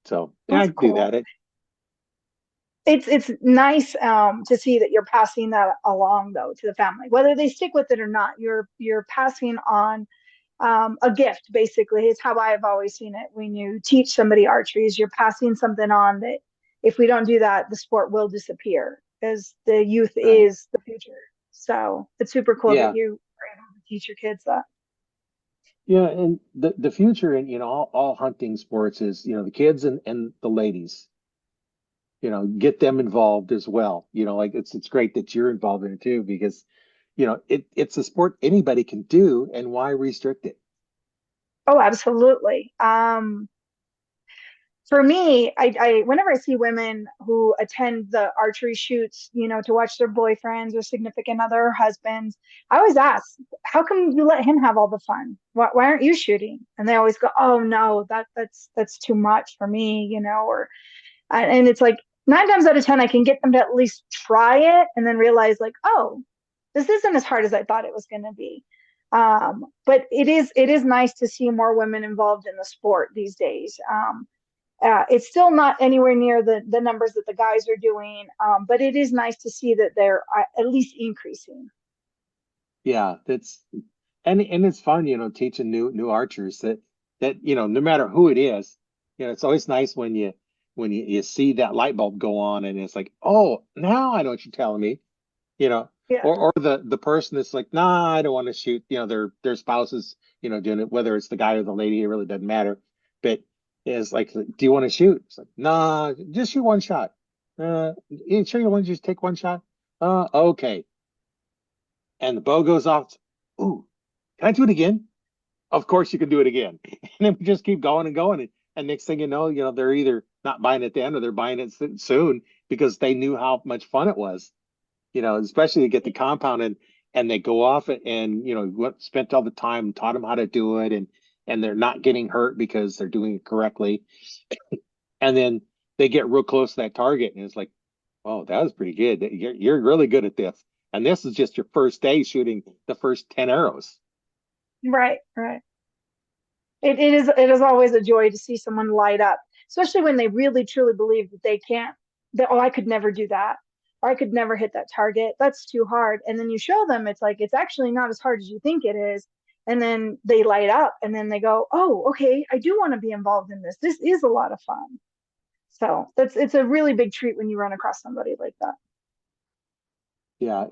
So, yeah, I That's could do cool. that. It's nice to see that you're passing that along though to the family, whether they stick with it or not. You're passing on a gift. Basically, is how I've always seen it. When you teach somebody archery, is you're passing something on that if we don't do that, the sport will disappear because the youth Right. is the future. So it's super cool that Yeah. you are able to teach your kids that. Yeah. And the future in, all hunting sports is, the kids and the ladies, get them involved as well. Like it's great that you're involved in it too, because, it's a sport anybody can do. And why restrict it? Oh, absolutely. For me, I whenever I see women who attend the archery shoots, to watch their boyfriends or significant other or husbands, I always ask, how come you let him have all the fun? Why aren't you shooting? And they always go, oh no, that's too much for me, or and it's like 9 times out of 10, I can get them to at least try it and then realize like, oh, this isn't as hard as I thought it was going to be. But it is nice to see more women involved in the sport these days. It's still not anywhere near the numbers that the guys are doing, but it is nice to see that they're at least increasing. Yeah, that's and it's fun, teaching new archers that no matter who it is, it's always nice when you see that light bulb go on and it's like, oh, now I know what you're telling me, you know, Yeah. or the person that's like, nah, I don't want to shoot, their spouses, doing it, whether it's the guy or the lady, it really doesn't matter. But it's like, do you want to shoot? It's like, nah, just shoot one shot. You sure you want to just take one shot? Okay. And the bow goes off. Ooh, can I do it again? Of course you can do it again. And then we just keep going and going. And next thing they're either not buying it then or they're buying it soon because they knew how much fun it was. Especially to get the compound and they go off and spent all the time, taught them how to do it and they're not getting hurt because they're doing it correctly. And then they get real close to that target and it's like, oh, that was pretty good. You're really good at this. And this is just your first day shooting the first 10 arrows. Right, right. It is always a joy to see someone light up, especially when they really truly believe that they can't, that, oh, I could never do that, or I could never hit that target. That's too hard. And then you show them it's like it's actually not as hard as you think it is. And then they light up and then they go, oh, okay, I do want to be involved in this. This is a lot of fun. So it's a really big treat when you run across somebody like that. Yeah,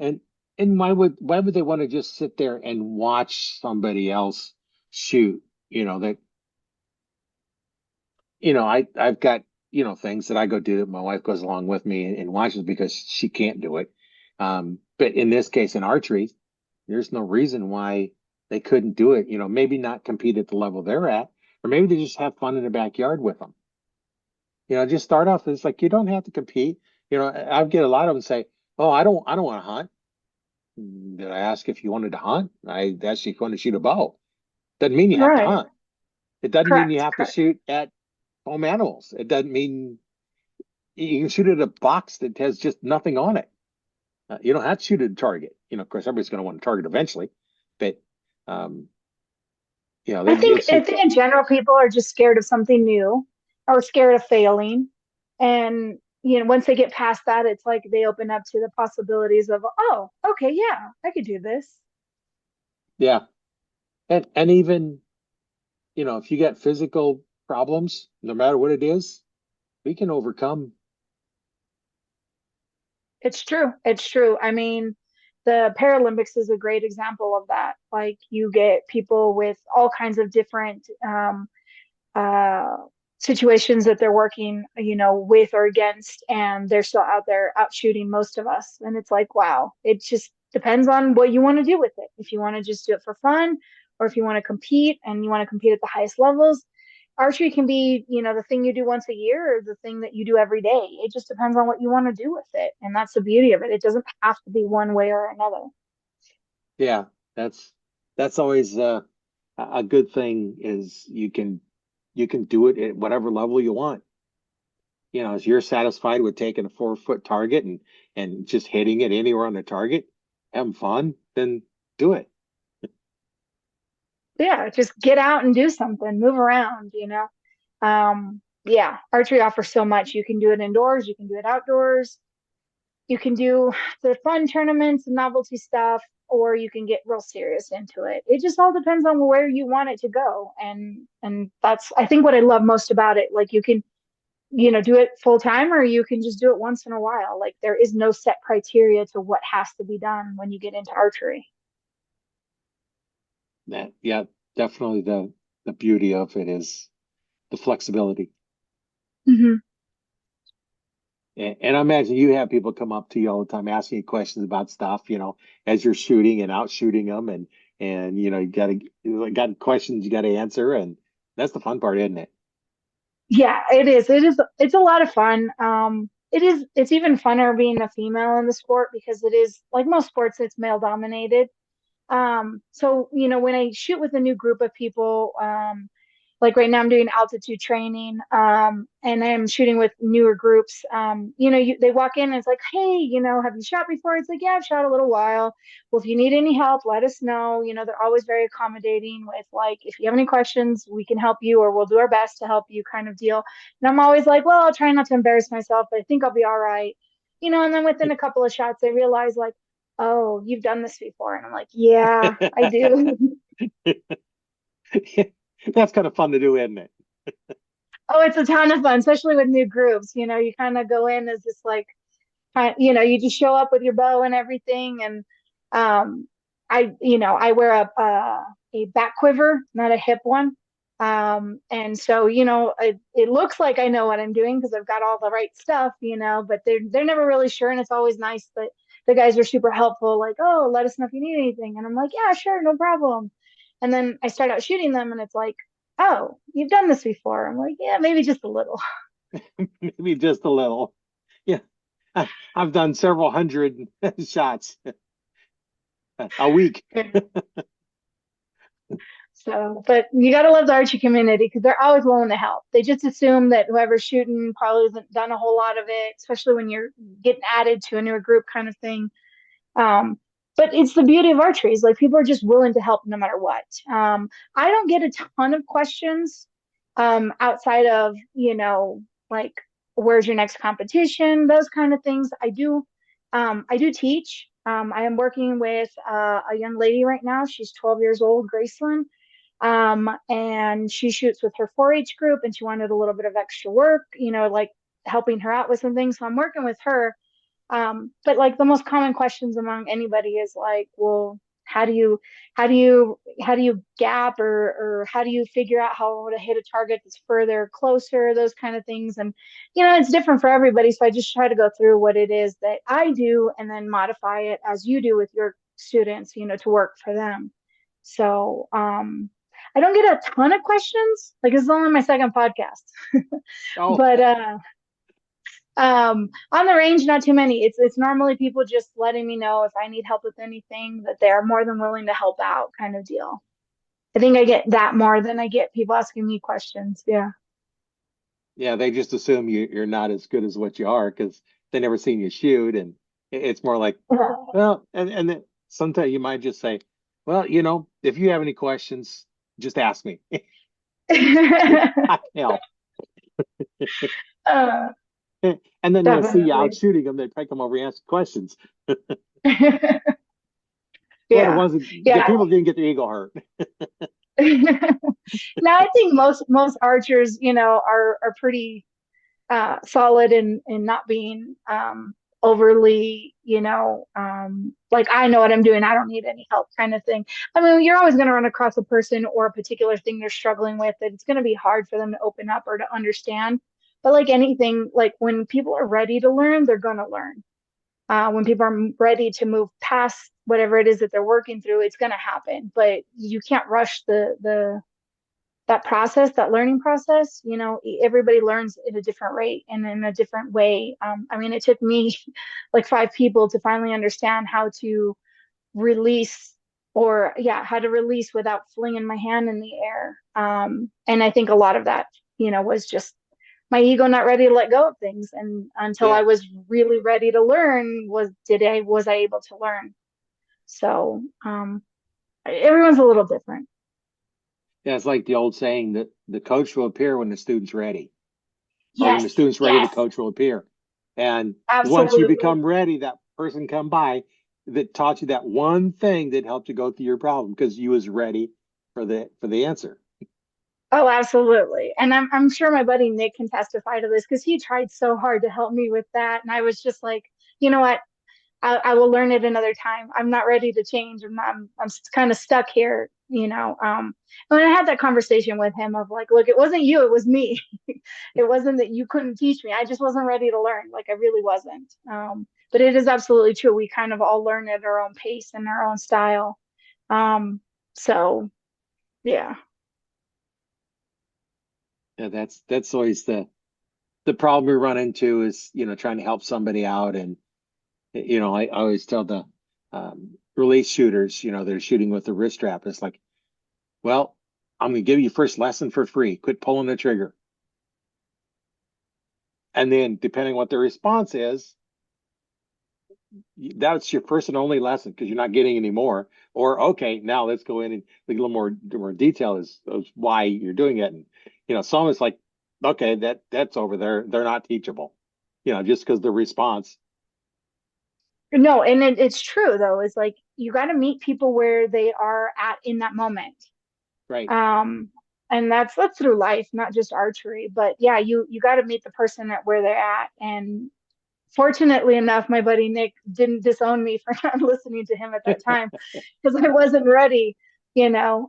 and why would they want to just sit there and watch somebody else shoot? That I've got things that I go do that my wife goes along with me and watches because she can't do it. But in this case, in archery, there's no reason why they couldn't do it. Maybe not compete at the level they're at, or maybe they just have fun in the backyard with them. Just start off. It's like you don't have to compete. I get a lot of them say, "Oh, I don't want to hunt." Did I ask if you wanted to hunt? I asked you if you want to shoot a bow. Doesn't mean you have to Right. hunt. It doesn't mean you Correct. have to Correct. shoot at home animals. It doesn't mean you can shoot at a box that has just nothing on it. You don't have to shoot at a target. Of course, everybody's going to want a target eventually, but um, I think it's I think in general people are just scared of something new or scared of failing. And once they get past that, it's like they open up to the possibilities of, oh, okay, yeah, I could do this. yeah, and even if you got physical problems, no matter what it is, we can overcome. It's true. It's true. I mean, the Paralympics is a great example of that. Like you get people with all kinds of different uh, situations that they're working, with or against, and they're still out there out shooting most of us. And it's like, wow, it just depends on what you want to do with it. If you want to just do it for fun, or if you want to compete and you want to compete at the highest levels, archery can be, the thing you do once a year or the thing that you do every day. It just depends on what you want to do with it. And that's the beauty of it. It doesn't have to be one way or another. Yeah, that's that's always a good thing is you can do it at whatever level you want. If you're satisfied with taking a 4 foot target and just hitting it anywhere on the target, having fun, then do it. Yeah, just get out and do something, move around. Yeah, archery offers so much. You can do it indoors, you can do it outdoors, you can do the fun tournaments and novelty stuff, or you can get real serious into it. It just all depends on where you want it to go. And that's I think what I love most about it. Like you can, do it full time or you can just do it once in a while. Like there is no set criteria to what has to be done when you get into archery. Yeah, definitely the beauty of it is the flexibility. Mm-hmm. And I imagine you have people come up to you all the time asking you questions about stuff, as you're shooting and out shooting them and you got questions you got to answer and that's the fun part, isn't it? Yeah, it is. It's a lot of fun. It's even funner being a female in the sport because it is like most sports, it's male dominated. So, when I shoot with a new group of people, like right now I'm doing altitude training, and I'm shooting with newer groups. They walk in and it's like, hey, have you shot before? It's like, yeah, I've shot a little while. Well, if you need any help, let us know. They're always very accommodating with like, if you have any questions, we can help you or we'll do our best to help you kind of deal. And I'm always like, well, I'll try not to embarrass myself, but I think I'll be all right. And then within a couple of shots, I realize like, "Oh, you've done this before." And I'm like, "Yeah, I do." That's kind of fun to do, isn't it? Oh, it's a ton of fun, especially with new groups. You kind of go in as this like you just show up with your bow and everything. And um, I wear a back quiver, not a hip one. And so, it looks like I know what I'm doing because I've got all the right stuff, but they're never really sure. And it's always nice that the guys are super helpful, like, oh, let us know if you need anything. And I'm like, yeah, sure, no problem. And then I start out shooting them and it's like, oh, you've done this before. I'm like, yeah, maybe just a little. Maybe just a little. Yeah, I've done several hundred shots a week. So, but you got to love the Archie community because they're always willing to help. They just assume that whoever's shooting probably hasn't done a whole lot of it, especially when you're getting added to a newer group kind of thing. Um, but it's the beauty of archery is like people are just willing to help no matter what. I don't get a ton of questions outside of, like where's your next competition, those kind of things. I do teach. I am working with a young lady right now. She's 12 years old, Graceland. And she shoots with her 4-H group and she wanted a little bit of extra work, like helping her out with some things. So I'm working with her. But like the most common questions among anybody is like, well, how do you gap or how do you figure out how to hit a target that's further, closer, those kind of things. And it's different for everybody. So I just try to go through what it is that I do and then modify it as you do with your students, to work for them. So I don't get a ton of questions. Like it's only my second podcast. Oh, But on the range, not too many. It's normally people just letting me know if I need help with anything that they're more than willing to help out kind of deal. I think I get that more than I get people asking me questions. Yeah. yeah, they just assume you're not as good as what you are because they never seen you shoot, and it's more like, well, and then sometimes you might just say, well, if you have any questions, just ask me. I can help. uh, And then they'll see you out Definitely. shooting them. They probably come over and ask questions. But it Yeah. wasn't, the Yeah. people didn't get their ego hurt. Now I think most archers, are pretty solid in not being overly, like I know what I'm doing. I don't need any help kind of thing. I mean, you're always going to run across a person or a particular thing they're struggling with that it's going to be hard for them to open up or to understand. But like anything, like when people are ready to learn, they're going to learn. When people are ready to move past whatever it is that they're working through, it's going to happen. But you can't rush that process, that learning process. Everybody learns at a different rate and in a different way. I mean, it took me like 5 people to finally understand how to release or yeah, how to release without flinging my hand in the air. And I think a lot of that, was just my ego not ready to let go of things. And until Yeah. I was really ready to learn, was I able to learn? So everyone's a little different. Yeah, it's like the old saying that the coach will appear when the student's ready, or when the Yes, student's ready, the yes, coach will appear. And once you absolutely. become ready, that person come by that taught you that one thing that helped you go through your problem because you was ready for the answer. Oh, absolutely. And I'm sure my buddy Nick can testify to this because he tried so hard to help me with that. And I was just like, you know what? I will learn it another time. I'm not ready to change. I'm kind of stuck here, And when I had that conversation with him of like, look, it wasn't you, it was me. It wasn't that you couldn't teach me. I just wasn't ready to learn. Like I really wasn't. But it is absolutely true. We kind of all learn at our own pace and our own style. Um, so yeah. Yeah, that's always the problem we run into is trying to help somebody out, and I always tell the release shooters, they're shooting with the wrist strap. It's like, well, I'm gonna give you first lesson for free. Quit pulling the trigger. And then depending what the response is, that's your first and only lesson because you're not getting any more. Or okay, now let's go in and look a little more detail as why you're doing it. And some is like, okay, that's over there. They're not teachable. Just because the response. No, and it's true though. It's like you got to meet people where they are at in that moment. Right. Um, and that's through life, not just archery. But yeah, you got to meet the person at where they're at. And fortunately enough, my buddy Nick didn't disown me for not listening to him at that time because I wasn't ready, you know.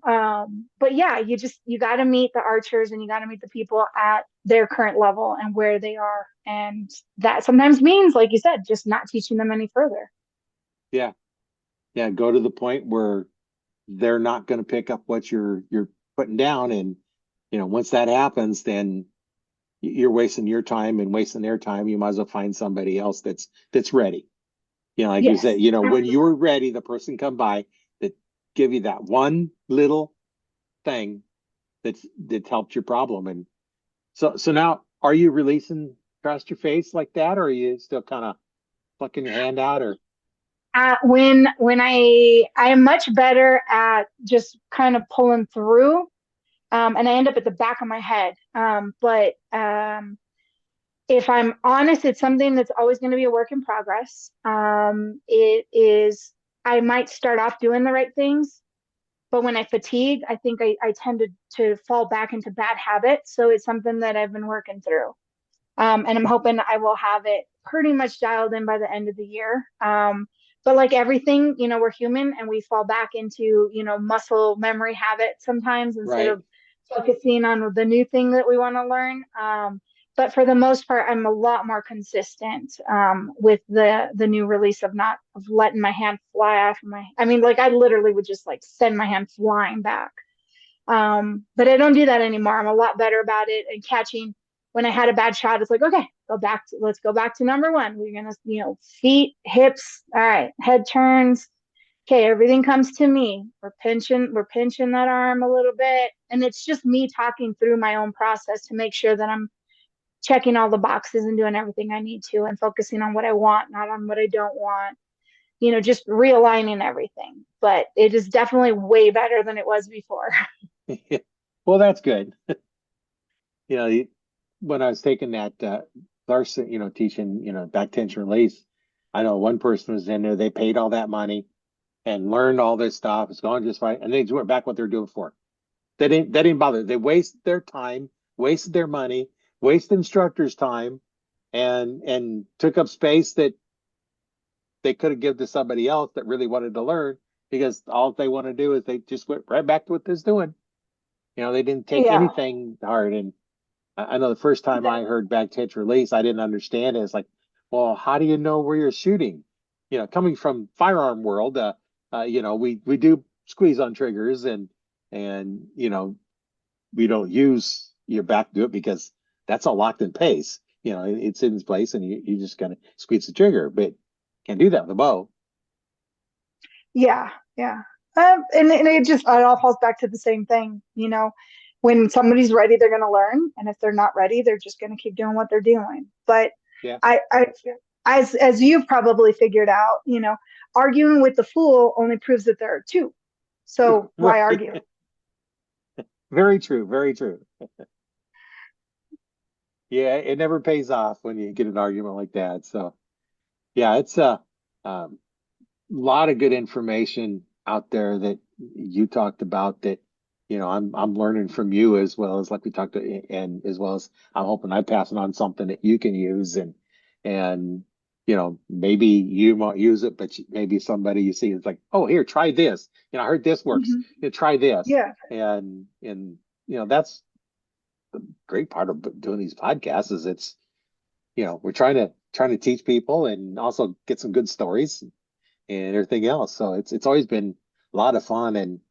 But yeah, you got to meet the archers and you got to meet the people at their current level and where they are, and that sometimes means, like you said, just not teaching them any further. Yeah. Yeah. Go to the point where they're not going to pick up what you're putting down. And, once that happens, then you're wasting your time and wasting their time. You might as well find somebody else that's ready. Like you said, Yes, when you were ready, the person come by that give you that one little thing that helped your problem. And so now, are you releasing across your face like that, or are you still kind of plucking your hand out? Or when I am much better at just kind of pulling through, and I end up at the back of my head. But if I'm honest, it's something that's always going to be a work in progress. It is. I might start off doing the right things, but when I fatigue, I think I tend to fall back into bad habits. So it's something that I've been working through. And I'm hoping I will have it pretty much dialed in by the end of the year. But like everything, we're human and we fall back into, muscle memory habits sometimes instead right? of focusing on the new thing that we want to learn. But for the most part, I'm a lot more consistent with the new release of letting my hand fly off of my. I mean, like I literally would just like send my hand flying back. But I don't do that anymore. I'm a lot better about it and catching when I had a bad shot. It's like, okay, let's go back to number one. We're going to, feet, hips. All right. Head turns. Okay. Everything comes to me. We're pinching that arm a little bit. And it's just me talking through my own process to make sure that I'm checking all the boxes and doing everything I need to and focusing on what I want, not on what I don't want, just realigning everything. But it is definitely way better than it was before. Well, that's good. you know, when I was taking that course, teaching, back tension release, I know one person was in there, they paid all that money and learned all this stuff. It's going just fine. And they just went back what they're doing for. They didn't bother. They wasted their time, wasted their money, wasted instructors' time, and took up space that they could have given to somebody else that really wanted to learn, because all they want to do is they just went right back to what they're doing. They didn't take Yeah. anything hard. And I know the first time I heard back tension release, I didn't understand it. It's like, well, how do you know where you're shooting? Coming from firearm world, we do squeeze on triggers, and we don't use your back to do it because that's all locked in place. It's in its place, and you just kind of squeeze the trigger, but can't do that with a bow. Yeah, yeah. And it all falls back to the same thing, when somebody's ready, they're going to learn. And if they're not ready, they're just going to keep doing what they're doing. But Yeah. I, as you've probably figured out, arguing with the fool only proves that there are two. So why Right. argue? Very true. Very true. Yeah, it never pays off when you get an argument like that. So yeah, it's a lot of good information out there that you talked about that, I'm learning from you, as well as like we talked to, and as well as I'm hoping I pass it on something that you can use, and maybe you won't use it, but maybe somebody you see is like, oh, here, try this. I heard this works. Mhm. Try this. Yeah. And that's the great part of doing these podcasts, is it's, we're trying to teach people and also get some good stories and everything else. So it's always been a lot of fun. And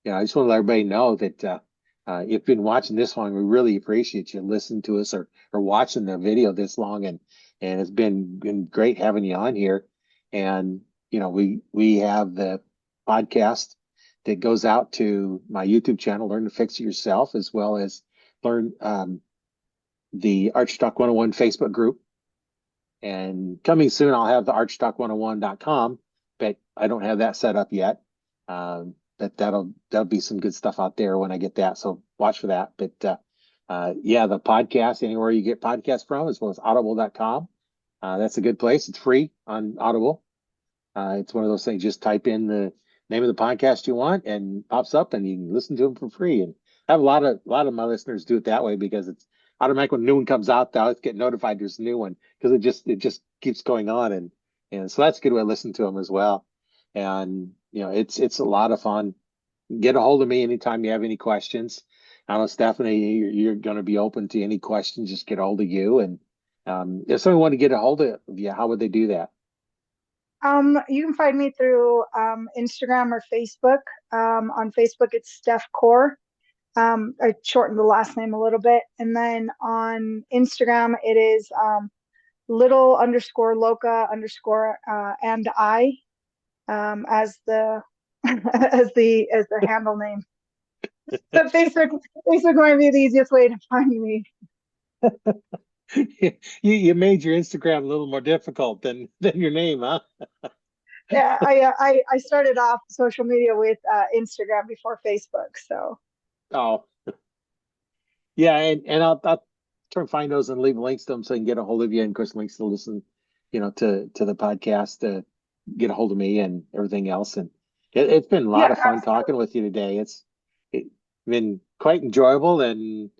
I just want to let everybody know that if you've been watching this long, we really appreciate you listening to us, or watching the video this long. And it's been great having you on here. And we have the podcast that goes out to my YouTube channel, Learn to Fix It Yourself, as well as learn the Archery Talk 101 Facebook group. And coming soon, I'll have the archtalk101.com, but I don't have that set up yet. But that'll be some good stuff out there when I get that. So watch for that. But yeah, the podcast, anywhere you get podcasts from, as well as audible.com. That's a good place. It's free on Audible. It's one of those things. Just type in the name of the podcast you want, and pops up, and you can listen to them for free. And I have a lot of my listeners do it that way because it's automatic when new one comes out. They always get notified there's a new one because it just keeps going on, and so that's a good way to listen to them as well. And it's a lot of fun. Get a hold of me anytime you have any questions. I know Stephanie, you're going to be open to any questions. Just get a hold of you, and if someone want to get a hold of you, how would they do that? You can find me through Instagram or Facebook. On Facebook, it's Steph Core. I shortened the last name a little bit. And then on Instagram, it is little underscore loca underscore and I as the as the handle name. But Facebook might be the easiest way to find me. You made your Instagram a little more difficult than your name, huh? Yeah, I started off social media with Instagram before Facebook, so Oh, yeah, and I'll try and find those and leave links to them so I can get a hold of you, and of course links to listen, to the podcast to get a hold of me and everything else. And it's been a lot yeah, of fun talking with you today. It's been quite enjoyable, and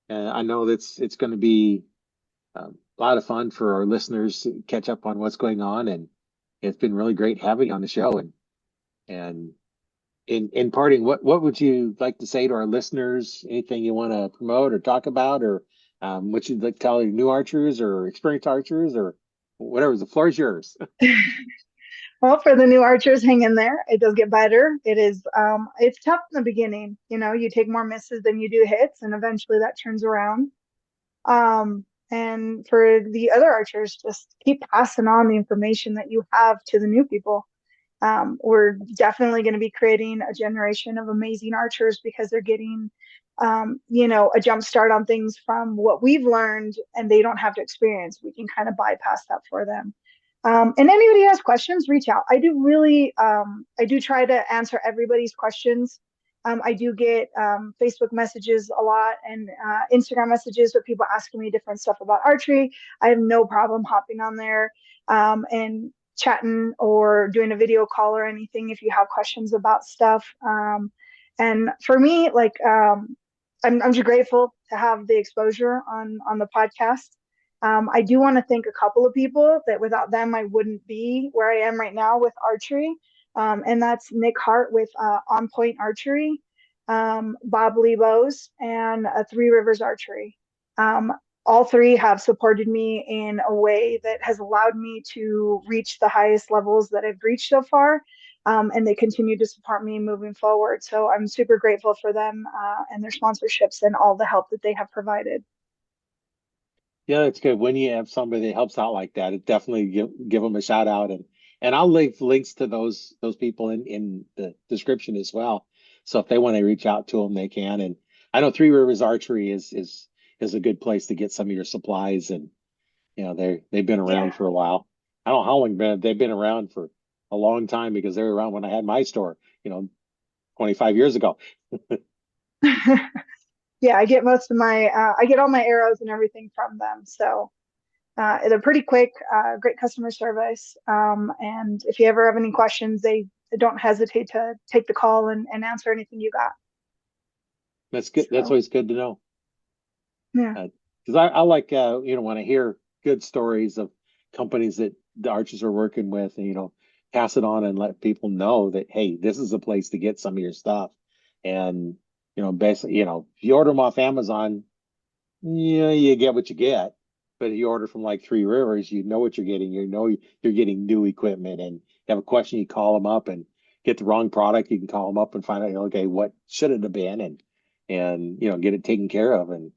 I know that's it's going to be a lot of fun for our listeners to catch up on what's going on. And it's been really great having you on the show. And in parting, what would you like to say to our listeners? Anything you want to promote or talk about, or what you'd like to tell your new archers or experienced archers or whatever? The floor is yours. well, for the new archers, hang in there. It does get better. It's tough in the beginning. You take more misses than you do hits, and eventually that turns around. And for the other archers, just keep passing on the information that you have to the new people. We're definitely going to be creating a generation of amazing archers because they're getting, a jump start on things from what we've learned, and they don't have to experience. We can kind of bypass that for them. And anybody who has questions, reach out. I do try to answer everybody's questions. I do get Facebook messages a lot and Instagram messages with people asking me different stuff about archery. I have no problem hopping on there and chatting or doing a video call or anything if you have questions about stuff. And for me, I'm just grateful to have the exposure on the podcast. I do want to thank a couple of people that without them I wouldn't be where I am right now with archery. And that's Nick Hart with On Point Archery, Bob Lebos, and Three Rivers Archery. Um, all three have supported me in a way that has allowed me to reach the highest levels that I've reached so far. And they continue to support me moving forward. So I'm super grateful for them and their sponsorships and all the help that they have provided. Yeah, that's good. When you have somebody that helps out like that, it definitely give them a shout out, and I'll leave links to those people in the description as well. So if they want to reach out to them, they can. And I know Three Rivers Archery is a good place to get some of your supplies, and they've been around Yeah. for a while. I don't know how long they've been around for a long time because they were around when I had my store, 25 years ago. Yeah, I get all my arrows and everything from them. So they're pretty quick, great customer service. And if you ever have any questions, they don't hesitate to take the call and answer anything you got. That's good. That's So always good to know. yeah. Because I like when I hear good stories of companies that the archers are working with, and pass it on and let people know that, hey, this is a place to get some of your stuff. And basically, if you order them off Amazon, you get what you get. But if you order from like Three Rivers, you know what you're getting. You know you're getting new equipment, and you have a question, you call them up, and get the wrong product, you can call them up and find out, okay, what should it have been, and get it taken care of, and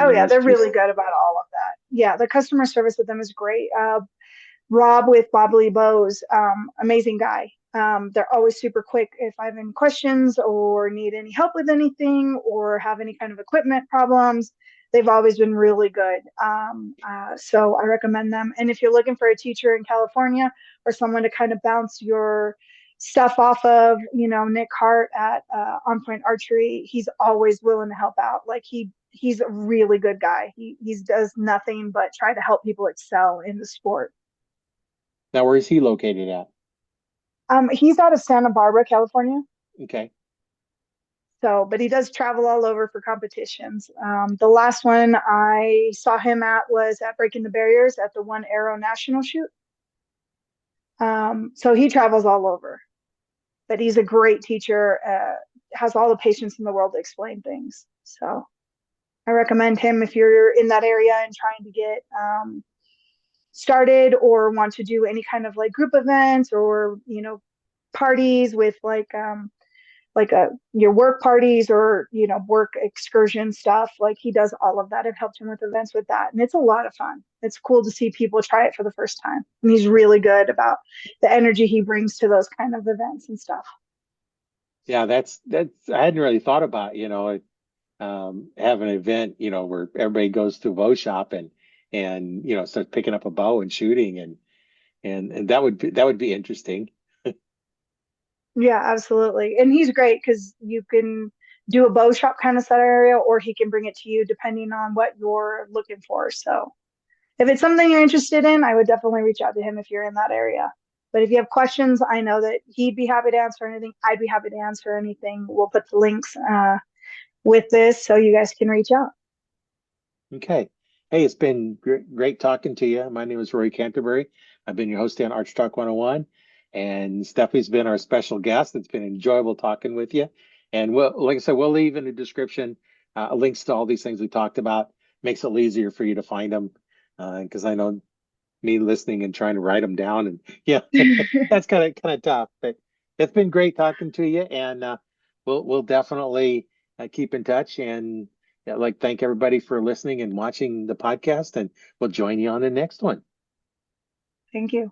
Oh yeah, it's they're really just good about all of that. Yeah, the customer service with them is great. Rob with Bobbly Bows, amazing guy. They're always super quick if I have any questions or need any help with anything or have any kind of equipment problems. They've always been really good. So I recommend them. And if you're looking for a teacher in California or someone to kind of bounce your stuff off of, Nick Hart at On Point Archery, he's always willing to help out. He's a really good guy. He does nothing but try to help people excel in the sport. now, where is he located at? He's out of Santa Barbara, California. Okay. So, but he does travel all over for competitions. The last one I saw him at was at Breaking the Barriers at the One Arrow National Shoot. So he travels all over, but he's a great teacher, has all the patience in the world to explain things. So I recommend him if you're in that area and trying to get started or want to do any kind of like group events or, parties with like your work parties or work excursion stuff. Like he does all of that. I've helped him with events with that, and it's a lot of fun. It's cool to see people try it for the first time, and he's really good about the energy he brings to those kind of events and stuff. Yeah, that's I hadn't really thought about, have an event, where everybody goes to a bow shop and starts picking up a bow and shooting and that would be interesting. Yeah, absolutely. And he's great because you can do a bow shop kind of set area, or he can bring it to you depending on what you're looking for. So if it's something you're interested in, I would definitely reach out to him if you're in that area. But if you have questions, I know that he'd be happy to answer anything. I'd be happy to answer anything. We'll put the links with this so you guys can reach out. Okay. Hey, it's been great talking to you. My name is Roy Canterbury. I've been your host on Arch Talk 101, and Stephanie's been our special guest. It's been enjoyable talking with you. And like I said, we'll leave in the description links to all these things we talked about. Makes it easier for you to find them because I know me listening and trying to write them down, and yeah, that's kind of tough. But it's been great talking to you, and we'll definitely keep in touch. And yeah, like thank everybody for listening and watching the podcast, and we'll join you on the next one. Thank you.